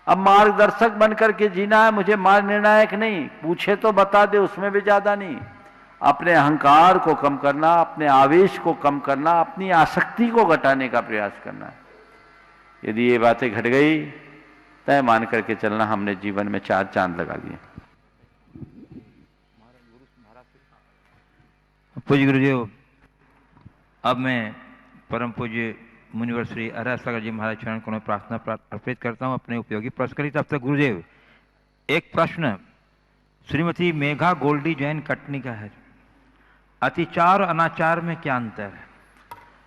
अब मार्गदर्शक बनकर के जीना है, मुझे मार्ग निर्णायक नहीं। पूछे तो बता दे, उसमें भी ज्यादा नहीं। अपने अहंकार को कम करना, अपने आवेश को कम करना, अपनी आसक्ति को घटाने का प्रयास करना है। यदि ये बातें घट गई, तय मान करके चलना हमने जीवन में 4 चांद लगा लिए। पूज्य गुरुदेव, अब मैं परम पूज्य मुनिवर श्री अरहत सागर जी महाराज चरण को मैं प्रार्थना अर्पित करता हूं अपने उपयोगी प्रश्न करी। तब तक गुरुदेव, एक प्रश्न श्रीमती मेघा गोल्डी जैन कटनी का है। अतिचार और अनाचार में क्या अंतर है?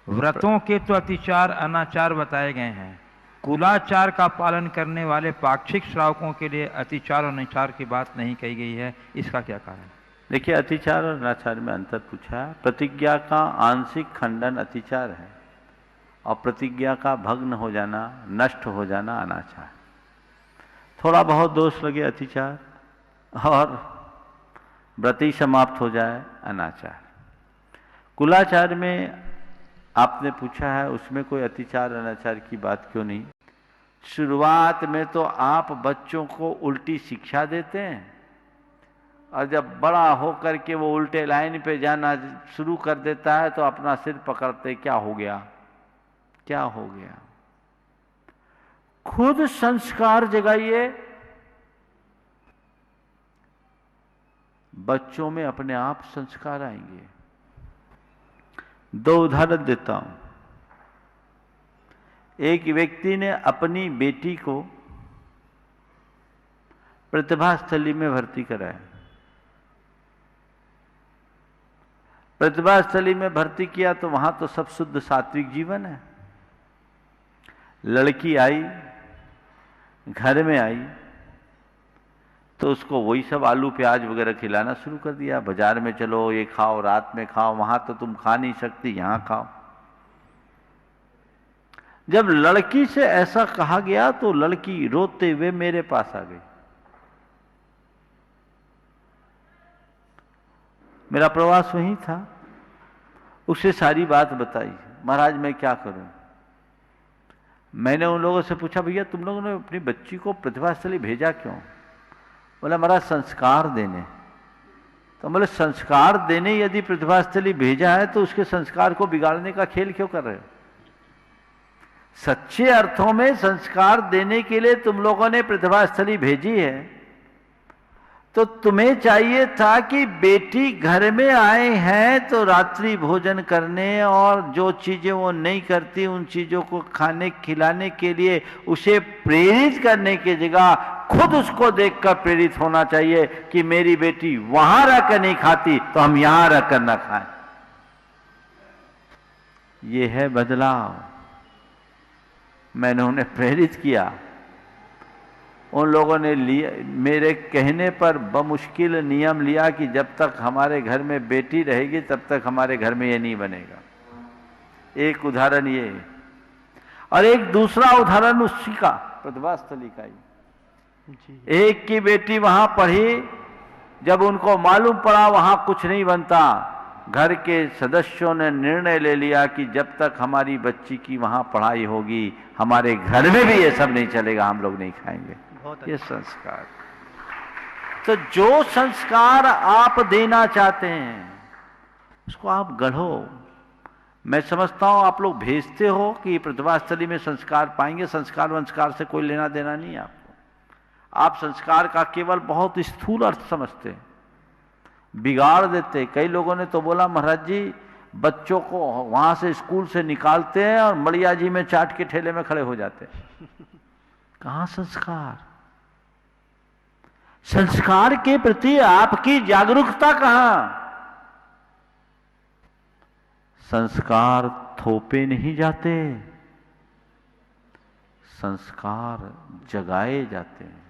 व्रतों के तो अतिचार अनाचार बताए गए हैं, कुलाचार का पालन करने वाले पाक्षिक श्रावकों के लिए अतिचार और अनाचार की बात नहीं कही गई है, इसका क्या कारण? देखिए, अतिचार और अनाचार में अंतर पूछा। प्रतिज्ञा का आंशिक खंडन अतिचार है और प्रतिज्ञा का भग्न हो जाना, नष्ट हो जाना अनाचार। थोड़ा बहुत दोष लगे अतिचार और व्रत ही समाप्त हो जाए अनाचार। कुलाचार में आपने पूछा है, उसमें कोई अतिचार अनाचार की बात क्यों नहीं? शुरुआत में तो आप बच्चों को उल्टी शिक्षा देते हैं और जब बड़ा होकर के वो उल्टे लाइन पे जाना शुरू कर देता है तो अपना सिर पकड़ते, क्या हो गया, क्या हो गया। खुद संस्कार जगाइए, बच्चों में अपने आप संस्कार आएंगे। 2 उदाहरण देता हूं। एक व्यक्ति ने अपनी बेटी को प्रतिभा स्थली में भर्ती कराया। प्रतिभा स्थली में भर्ती किया तो वहां तो सब शुद्ध सात्विक जीवन है। लड़की आई, घर में आई तो उसको वही सब आलू प्याज वगैरह खिलाना शुरू कर दिया। बाजार में चलो, ये खाओ, रात में खाओ, वहां तो तुम खा नहीं सकती, यहां खाओ। जब लड़की से ऐसा कहा गया तो लड़की रोते हुए मेरे पास आ गई। मेरा प्रवास वहीं था, उसे सारी बात बताई। महाराज मैं क्या करूं? मैंने उन लोगों से पूछा, भैया तुम लोगों ने अपनी बच्ची को प्रतिभास्थली भेजा क्यों? बोला महाराज संस्कार देने। तो बोले संस्कार देने यदि प्रतिभास्थली भेजा है तो उसके संस्कार को बिगाड़ने का खेल क्यों कर रहे हो? सच्चे अर्थों में संस्कार देने के लिए तुम लोगों ने प्रतिभास्थली भेजी है, तो तुम्हें चाहिए था कि बेटी घर में आए हैं तो रात्रि भोजन करने और जो चीजें वो नहीं करती उन चीजों को खाने खिलाने के लिए उसे प्रेरित करने की जगह खुद उसको देखकर प्रेरित होना चाहिए कि मेरी बेटी वहां रहकर नहीं खाती तो हम यहां रहकर ना खाएं। ये है बदलाव। मैंने उन्हें प्रेरित किया, उन लोगों ने लिया, मेरे कहने पर बमुश्किल नियम लिया कि जब तक हमारे घर में बेटी रहेगी तब तक हमारे घर में ये नहीं बनेगा। एक उदाहरण ये, और एक दूसरा उदाहरण उसी का प्रतिभास्थली का ही। एक की बेटी वहां पढ़ी, जब उनको मालूम पड़ा वहां कुछ नहीं बनता, घर के सदस्यों ने निर्णय ले लिया कि जब तक हमारी बच्ची की वहां पढ़ाई होगी हमारे घर में भी ये सब नहीं चलेगा, हम लोग नहीं खाएंगे। ये संस्कार। तो जो संस्कार आप देना चाहते हैं उसको आप गढ़ो। मैं समझता हूं आप लोग भेजते हो कि प्रतिभास्थली में संस्कार पाएंगे, संस्कार वंस्कार से कोई लेना देना नहीं है आपको। आप संस्कार का केवल बहुत स्थूल अर्थ समझते हैं, बिगाड़ देते। कई लोगों ने तो बोला महाराज जी बच्चों को वहां से स्कूल से निकालते हैं और मड़िया जी में चाट के ठेले में खड़े हो जाते हैं। कहां संस्कार? संस्कार के प्रति आपकी जागरूकता कहां? संस्कार थोपे नहीं जाते, संस्कार जगाए जाते हैं।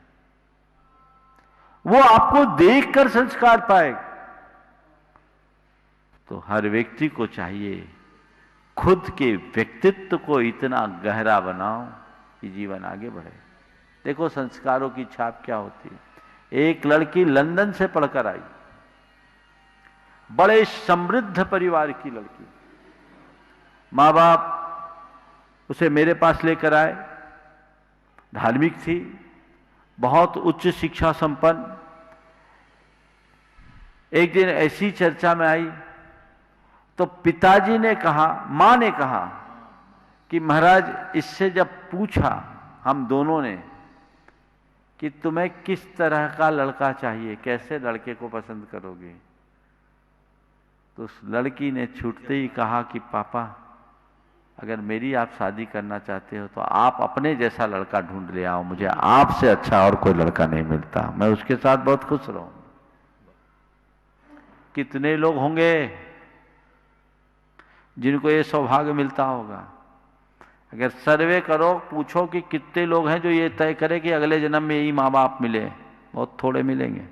वो आपको देखकर संस्कार पाएगा। तो हर व्यक्ति को चाहिए खुद के व्यक्तित्व को इतना गहरा बनाओ कि जीवन आगे बढ़े। देखो संस्कारों की छाप क्या होती है। एक लड़की लंदन से पढ़कर आई, बड़े समृद्ध परिवार की लड़की, माँ बाप उसे मेरे पास लेकर आए, धार्मिक थी, बहुत उच्च शिक्षा संपन्न। एक दिन ऐसी चर्चा में आई तो पिताजी ने कहा, मां ने कहा कि महाराज इससे जब पूछा हम दोनों ने कि तुम्हें किस तरह का लड़का चाहिए, कैसे लड़के को पसंद करोगे, तो उस लड़की ने छूटते ही कहा कि पापा अगर मेरी आप शादी करना चाहते हो तो आप अपने जैसा लड़का ढूंढ ले आओ, मुझे आपसे अच्छा और कोई लड़का नहीं मिलता, मैं उसके साथ बहुत खुश रहूं। कितने लोग होंगे जिनको ये सौभाग्य मिलता होगा? अगर सर्वे करो, पूछो कि कितने लोग हैं जो ये तय करें कि अगले जन्म में यही माँ बाप मिले, बहुत थोड़े मिलेंगे।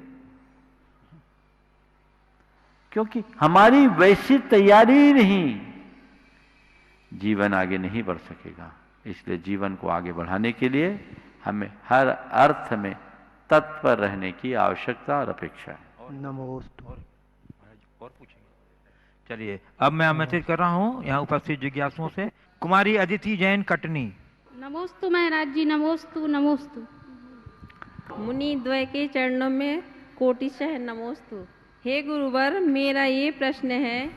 क्योंकि हमारी वैसी तैयारी ही नहीं, जीवन आगे नहीं बढ़ सकेगा। इसलिए जीवन को आगे बढ़ाने के लिए हमें हर अर्थ में तत्पर रहने की आवश्यकता और अपेक्षा है। नमोस्तु। और पूछेंगे। चलिए अब मैं आमंत्रित कर रहा हूँ यहाँ उपस्थित जिज्ञासुओं से कुमारी अदिति जैन कटनी। नमोस्तु महाराज जी, नमोस्तु नमोस्तु। मुनि द्वय के चरणों में कोटिशः नमोस्तु। हे गुरुवर, मेरा ये प्रश्न है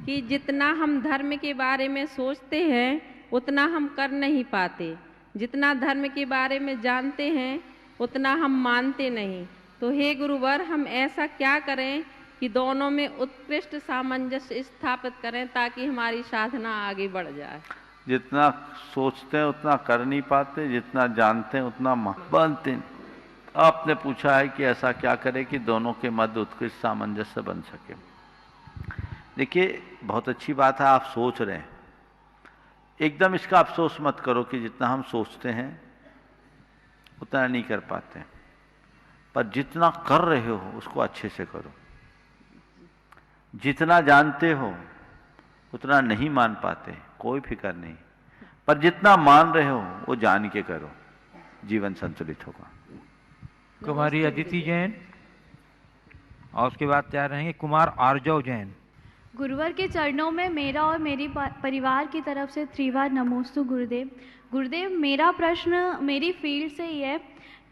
कि जितना हम धर्म के बारे में सोचते हैं उतना हम कर नहीं पाते, जितना धर्म के बारे में जानते हैं उतना हम मानते नहीं। तो हे गुरुवर, हम ऐसा क्या करें कि दोनों में उत्कृष्ट सामंजस्य स्थापित करें ताकि हमारी साधना आगे बढ़ जाए? जितना सोचते हैं उतना कर नहीं पाते, जितना जानते हैं उतना मानते हैं। आपने पूछा है कि ऐसा क्या करें कि दोनों के मध्य उत्कृष्ट सामंजस्य बन सके। देखिए बहुत अच्छी बात है, आप सोच रहे हैं, एकदम इसका अफसोस मत करो कि जितना हम सोचते हैं उतना नहीं कर पाते, पर जितना कर रहे हो उसको अच्छे से करो। जितना जानते हो उतना नहीं मान पाते, कोई फिक्र नहीं, पर जितना मान रहे हो वो जान के करो, जीवन संतुलित होगा। कुमारी अदिति जैन और उसके बाद तैयार रहेंगे कुमार आर्जव जैन। गुरुवर के चरणों में मेरा और मेरी परिवार की तरफ से त्रिवार नमोस्तु गुरुदेव। गुरुदेव, मेरा प्रश्न मेरी फील्ड से ही है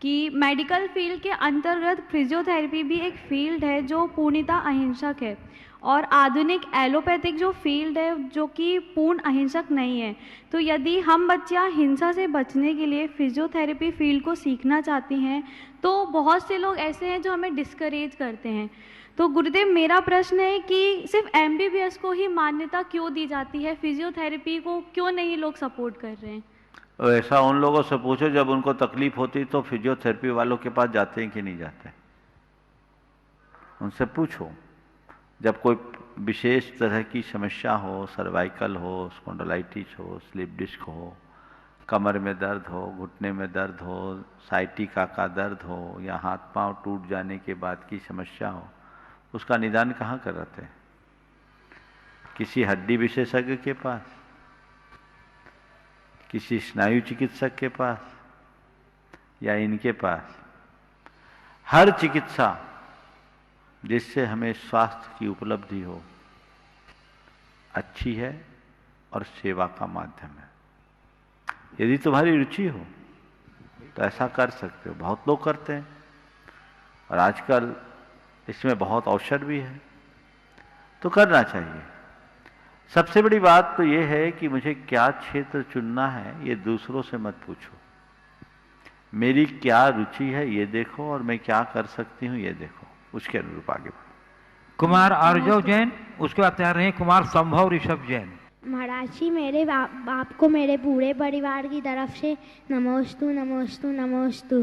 कि मेडिकल फील्ड के अंतर्गत फिजियोथेरेपी भी एक फील्ड है जो पूर्णतः अहिंसक है, और आधुनिक एलोपैथिक जो फील्ड है जो कि पूर्ण अहिंसक नहीं है। तो यदि हम बच्चियां हिंसा से बचने के लिए फिजियोथेरेपी फील्ड को सीखना चाहती हैं तो बहुत से लोग ऐसे हैं जो हमें डिस्करेज करते हैं। तो गुरुदेव, मेरा प्रश्न है कि सिर्फ एमबीबीएस को ही मान्यता क्यों दी जाती है, फिजियोथेरेपी को क्यों नहीं लोग सपोर्ट कर रहे हैं? ऐसा उन लोगों से पूछो जब उनको तकलीफ होती तो फिजियोथेरेपी वालों के पास जाते हैं कि नहीं जाते, उनसे पूछो। जब कोई विशेष तरह की समस्या हो, सर्वाइकल हो, स्पॉन्डिलाइटिस हो, स्लिप डिस्क हो, कमर में दर्द हो, घुटने में दर्द हो, साइटिका का दर्द हो, या हाथ पांव टूट जाने के बाद की समस्या हो, उसका निदान कहाँ कराते हैं? किसी हड्डी विशेषज्ञ के पास, किसी स्नायु चिकित्सक के पास, या इनके पास? हर चिकित्सा जिससे हमें स्वास्थ्य की उपलब्धि हो अच्छी है और सेवा का माध्यम है। यदि तुम्हारी रुचि हो तो ऐसा कर सकते हो, बहुत लोग करते हैं, और आजकल इसमें बहुत अवसर भी है, तो करना चाहिए। सबसे बड़ी बात तो ये है कि मुझे क्या क्षेत्र चुनना है ये दूसरों से मत पूछो, मेरी क्या रुचि है ये देखो, और मैं क्या कर सकती हूँ ये देखो, उसके अनुरूप आगे बढ़ो। कुमार आर्जव जैन, उसके बाद तैयार रहे कुमार संभव ऋषभ जैन। महाराज जी, मेरे बाप को मेरे पूरे परिवार की तरफ से नमोस्तु नमोस्तु नमोस्तु।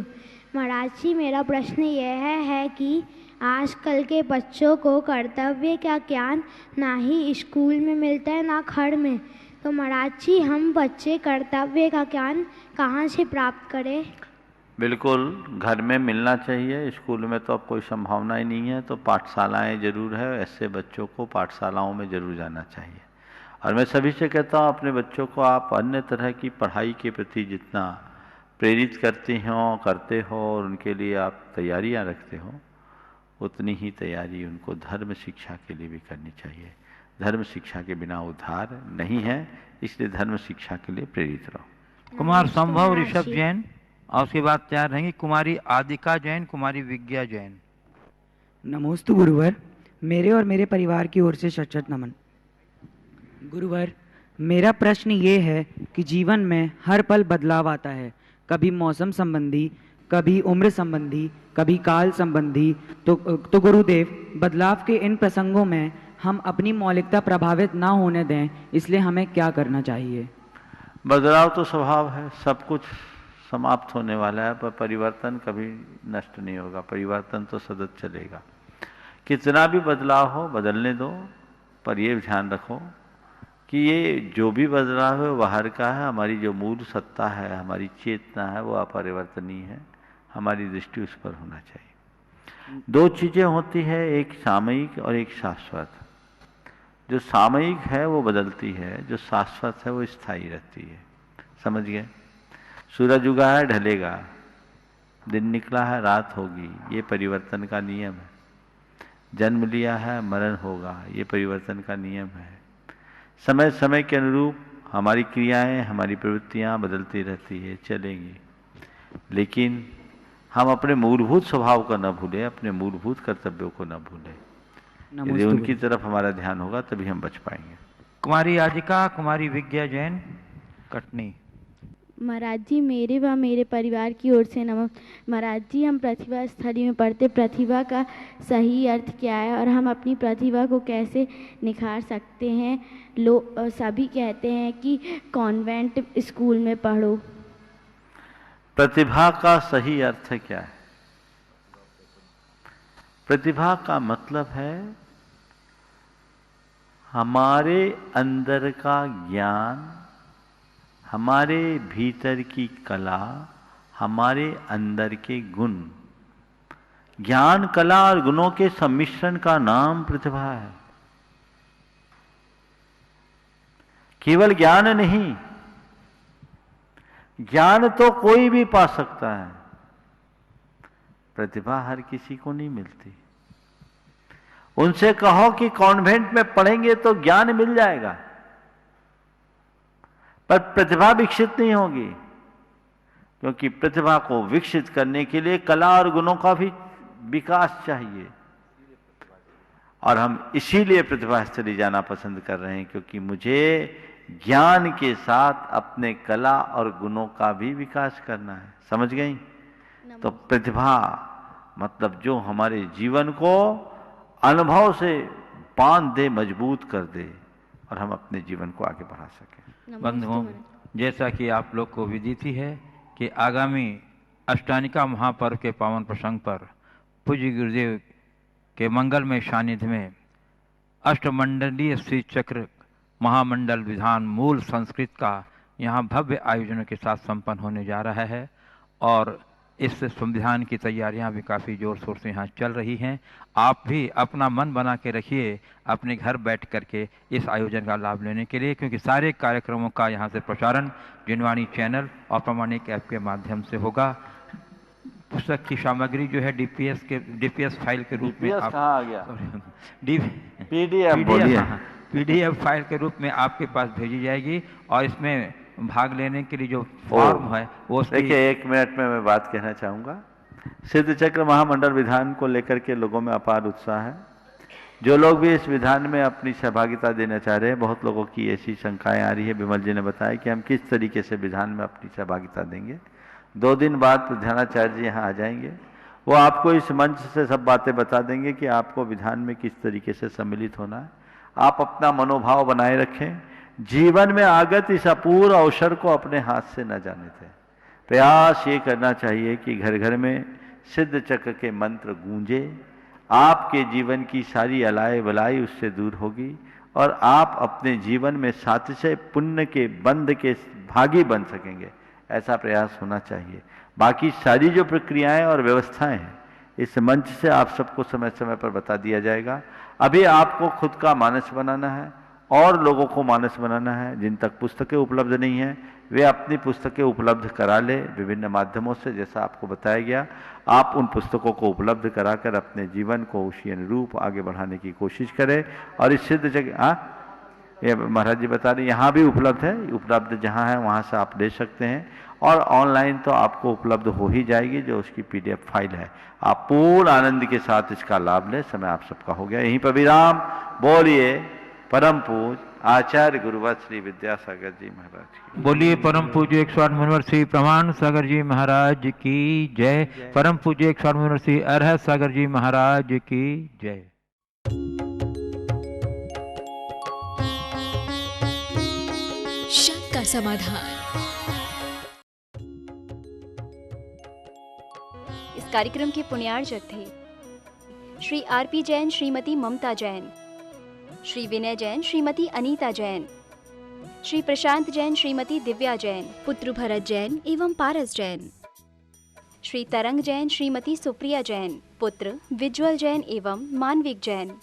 महाराज जी, मेरा प्रश्न यह है कि आजकल के बच्चों को कर्तव्य का ज्ञान ना ही स्कूल में मिलता है ना घर में, तो महाराज जी हम बच्चे कर्तव्य का ज्ञान कहाँ से प्राप्त करें? बिल्कुल घर में मिलना चाहिए, स्कूल में तो अब कोई संभावना ही नहीं है, तो पाठशालाएं जरूर है, ऐसे बच्चों को पाठशालाओं में जरूर जाना चाहिए। और मैं सभी से कहता हूँ अपने बच्चों को आप अन्य तरह की पढ़ाई के प्रति जितना प्रेरित करते हो और उनके लिए आप तैयारियाँ रखते हो, उतनी ही तैयारी उनको धर्म शिक्षा के लिए भी करनी चाहिए। धर्म शिक्षा के बिना उद्धार नहीं है, इसलिए धर्म शिक्षा के लिए प्रेरित रहो। कुमार संभव ऋषभ जैन, और उसके बाद तैयार रहेंगी कुमारी आदिका जैन, कुमारी विज्ञा जैन। नमोस्तु गुरुवर, मेरे और मेरे परिवार की ओर से शत शत नमन। गुरुवर, मेरा प्रश्न ये है कि जीवन में हर पल बदलाव आता है, कभी मौसम संबंधी, कभी उम्र संबंधी, कभी काल संबंधी। तो गुरुदेव, बदलाव के इन प्रसंगों में हम अपनी मौलिकता प्रभावित ना होने दें, इसलिए हमें क्या करना चाहिए? बदलाव तो स्वभाव है, सब कुछ समाप्त होने वाला है, पर परिवर्तन कभी नष्ट नहीं होगा, परिवर्तन तो सतत चलेगा। कितना भी बदलाव हो बदलने दो, पर ये ध्यान रखो कि ये जो भी बदलाव है बाहर का है, हमारी जो मूल सत्ता है, हमारी चेतना है, वो अपरिवर्तनीय है, हमारी दृष्टि उस पर होना चाहिए। दो चीजें होती है, एक सामयिक और एक शाश्वत। जो सामयिक है वो बदलती है, जो शाश्वत है वो स्थायी रहती है। समझ गए? सूरज उगा है ढलेगा, दिन निकला है रात होगी, ये परिवर्तन का नियम है। जन्म लिया है मरण होगा, ये परिवर्तन का नियम है। समय समय के अनुरूप हमारी क्रियाएं, हमारी प्रवृत्तियां बदलती रहती है, चलेंगी, लेकिन हम अपने मूलभूत स्वभाव को न भूलें, अपने मूलभूत कर्तव्यों को न भूलें। यदि उनकी तरफ हमारा ध्यान होगा तभी हम बच पाएंगे। कुमारी आजिका, कुमारी विज्ञा जैन, कटनी। महाराज जी, मेरे व मेरे परिवार की ओर से नमः। महाराज जी, हम प्रतिभा स्थली में पढ़ते, प्रतिभा का सही अर्थ क्या है और हम अपनी प्रतिभा को कैसे निखार सकते हैं? सभी कहते हैं कि कॉन्वेंट स्कूल में पढ़ो। प्रतिभा का सही अर्थ क्या है? प्रतिभा का मतलब है हमारे अंदर का ज्ञान, हमारे भीतर की कला, हमारे अंदर के गुण। ज्ञान, कला और गुणों के सम्मिश्रण का नाम प्रतिभा है। केवल ज्ञान नहीं, ज्ञान तो कोई भी पा सकता है, प्रतिभा हर किसी को नहीं मिलती। उनसे कहो कि कॉन्वेंट में पढ़ेंगे तो ज्ञान मिल जाएगा, पर प्रतिभा विकसित नहीं होगी। क्योंकि प्रतिभा को विकसित करने के लिए कला और गुणों का भी विकास चाहिए। और हम इसीलिए प्रतिभा स्थली जाना पसंद कर रहे हैं, क्योंकि मुझे ज्ञान के साथ अपने कला और गुणों का भी विकास करना है। समझ गई? तो प्रतिभा मतलब जो हमारे जीवन को अनुभव से बांध दे, मजबूत कर दे और हम अपने जीवन को आगे बढ़ा सकें। बंधुओं, जैसा कि आप लोग को विदित ही है कि आगामी अष्टानिका महापर्व के पावन प्रसंग पर पूज्य गुरुदेव के मंगलमय सानिध्य में अष्टमंडलीय श्री चक्र महामंडल विधान मूल संस्कृत का यहाँ भव्य आयोजनों के साथ संपन्न होने जा रहा है और इस संविधान की तैयारियां भी काफ़ी जोर शोर से यहाँ चल रही हैं। आप भी अपना मन बना के रखिए अपने घर बैठ करके इस आयोजन का लाभ लेने के लिए, क्योंकि सारे कार्यक्रमों का यहाँ से प्रसारण जिनवाणी चैनल और प्रमाणिक ऐप के माध्यम से होगा। पुस्तक की सामग्री जो है डीपीएस फाइल के रूप में पीडीएफ फाइल के रूप में आपके पास भेजी जाएगी और इसमें भाग लेने के लिए जो फॉर्म है वो देखिए, 1 मिनट में मैं बात कहना चाहूँगा। सिद्ध चक्र महामंडल विधान को लेकर के लोगों में अपार उत्साह है। जो लोग भी इस विधान में अपनी सहभागिता देना चाह रहे हैं, बहुत लोगों की ऐसी शंकाएं आ रही है। विमल जी ने बताया कि हम किस तरीके से विधान में अपनी सहभागिता देंगे। 2 दिन बाद प्रधानाचार्य जी यहाँ आ जाएंगे, वो आपको इस मंच से सब बातें बता देंगे कि आपको विधान में किस तरीके से सम्मिलित होना है। आप अपना मनोभाव बनाए रखें, जीवन में आगत इस अपूर्व अवसर को अपने हाथ से न जाने दें। प्रयास ये करना चाहिए कि घर घर में सिद्ध चक्र के मंत्र गूंजे, आपके जीवन की सारी अलाय बलाई उससे दूर होगी और आप अपने जीवन में सातिशय पुण्य के बंध के भागी बन सकेंगे। ऐसा प्रयास होना चाहिए। बाकी सारी जो प्रक्रियाएं और व्यवस्थाएं हैं इस मंच से आप सबको समय समय पर बता दिया जाएगा। अभी आपको खुद का मानस बनाना है और लोगों को मानस बनाना है। जिन तक पुस्तकें उपलब्ध नहीं हैं वे अपनी पुस्तकें उपलब्ध करा ले विभिन्न माध्यमों से, जैसा आपको बताया गया। आप उन पुस्तकों को उपलब्ध कराकर अपने जीवन को उसी अनुरूप आगे बढ़ाने की कोशिश करें। और इस सिद्ध जगह ये महाराज जी बता रहे यहाँ भी उपलब्ध है, उपलब्ध जहाँ है वहाँ से आप ले सकते हैं और ऑनलाइन तो आपको उपलब्ध हो ही जाएगी जो उसकी पीडीएफ फाइल है। आप पूर्ण आनंद के साथ इसका लाभ लें। समय आप सबका हो गया, यहीं पर विराम। बोलिए परम पूज आचार्य गुरुवर श्री विद्यासागर जी महाराज की। बोलिए परम पूज्य 108 मुनिवर श्री प्रमाण सागर जी महाराज की जय। परम पूज्य 108 मुनिवर श्री अरहत सागर जी महाराज की जय। शंका समाधान। इस कार्यक्रम के पुण्यार्चक थे श्री आरपी जैन, श्रीमती ममता जैन, श्री विनय जैन, श्रीमती अनीता जैन, श्री प्रशांत जैन, श्रीमती दिव्या जैन, पुत्र भरत जैन एवं पारस जैन, श्री तरंग जैन, श्रीमती सुप्रिया जैन, पुत्र विज्वल जैन एवं मानविक जैन।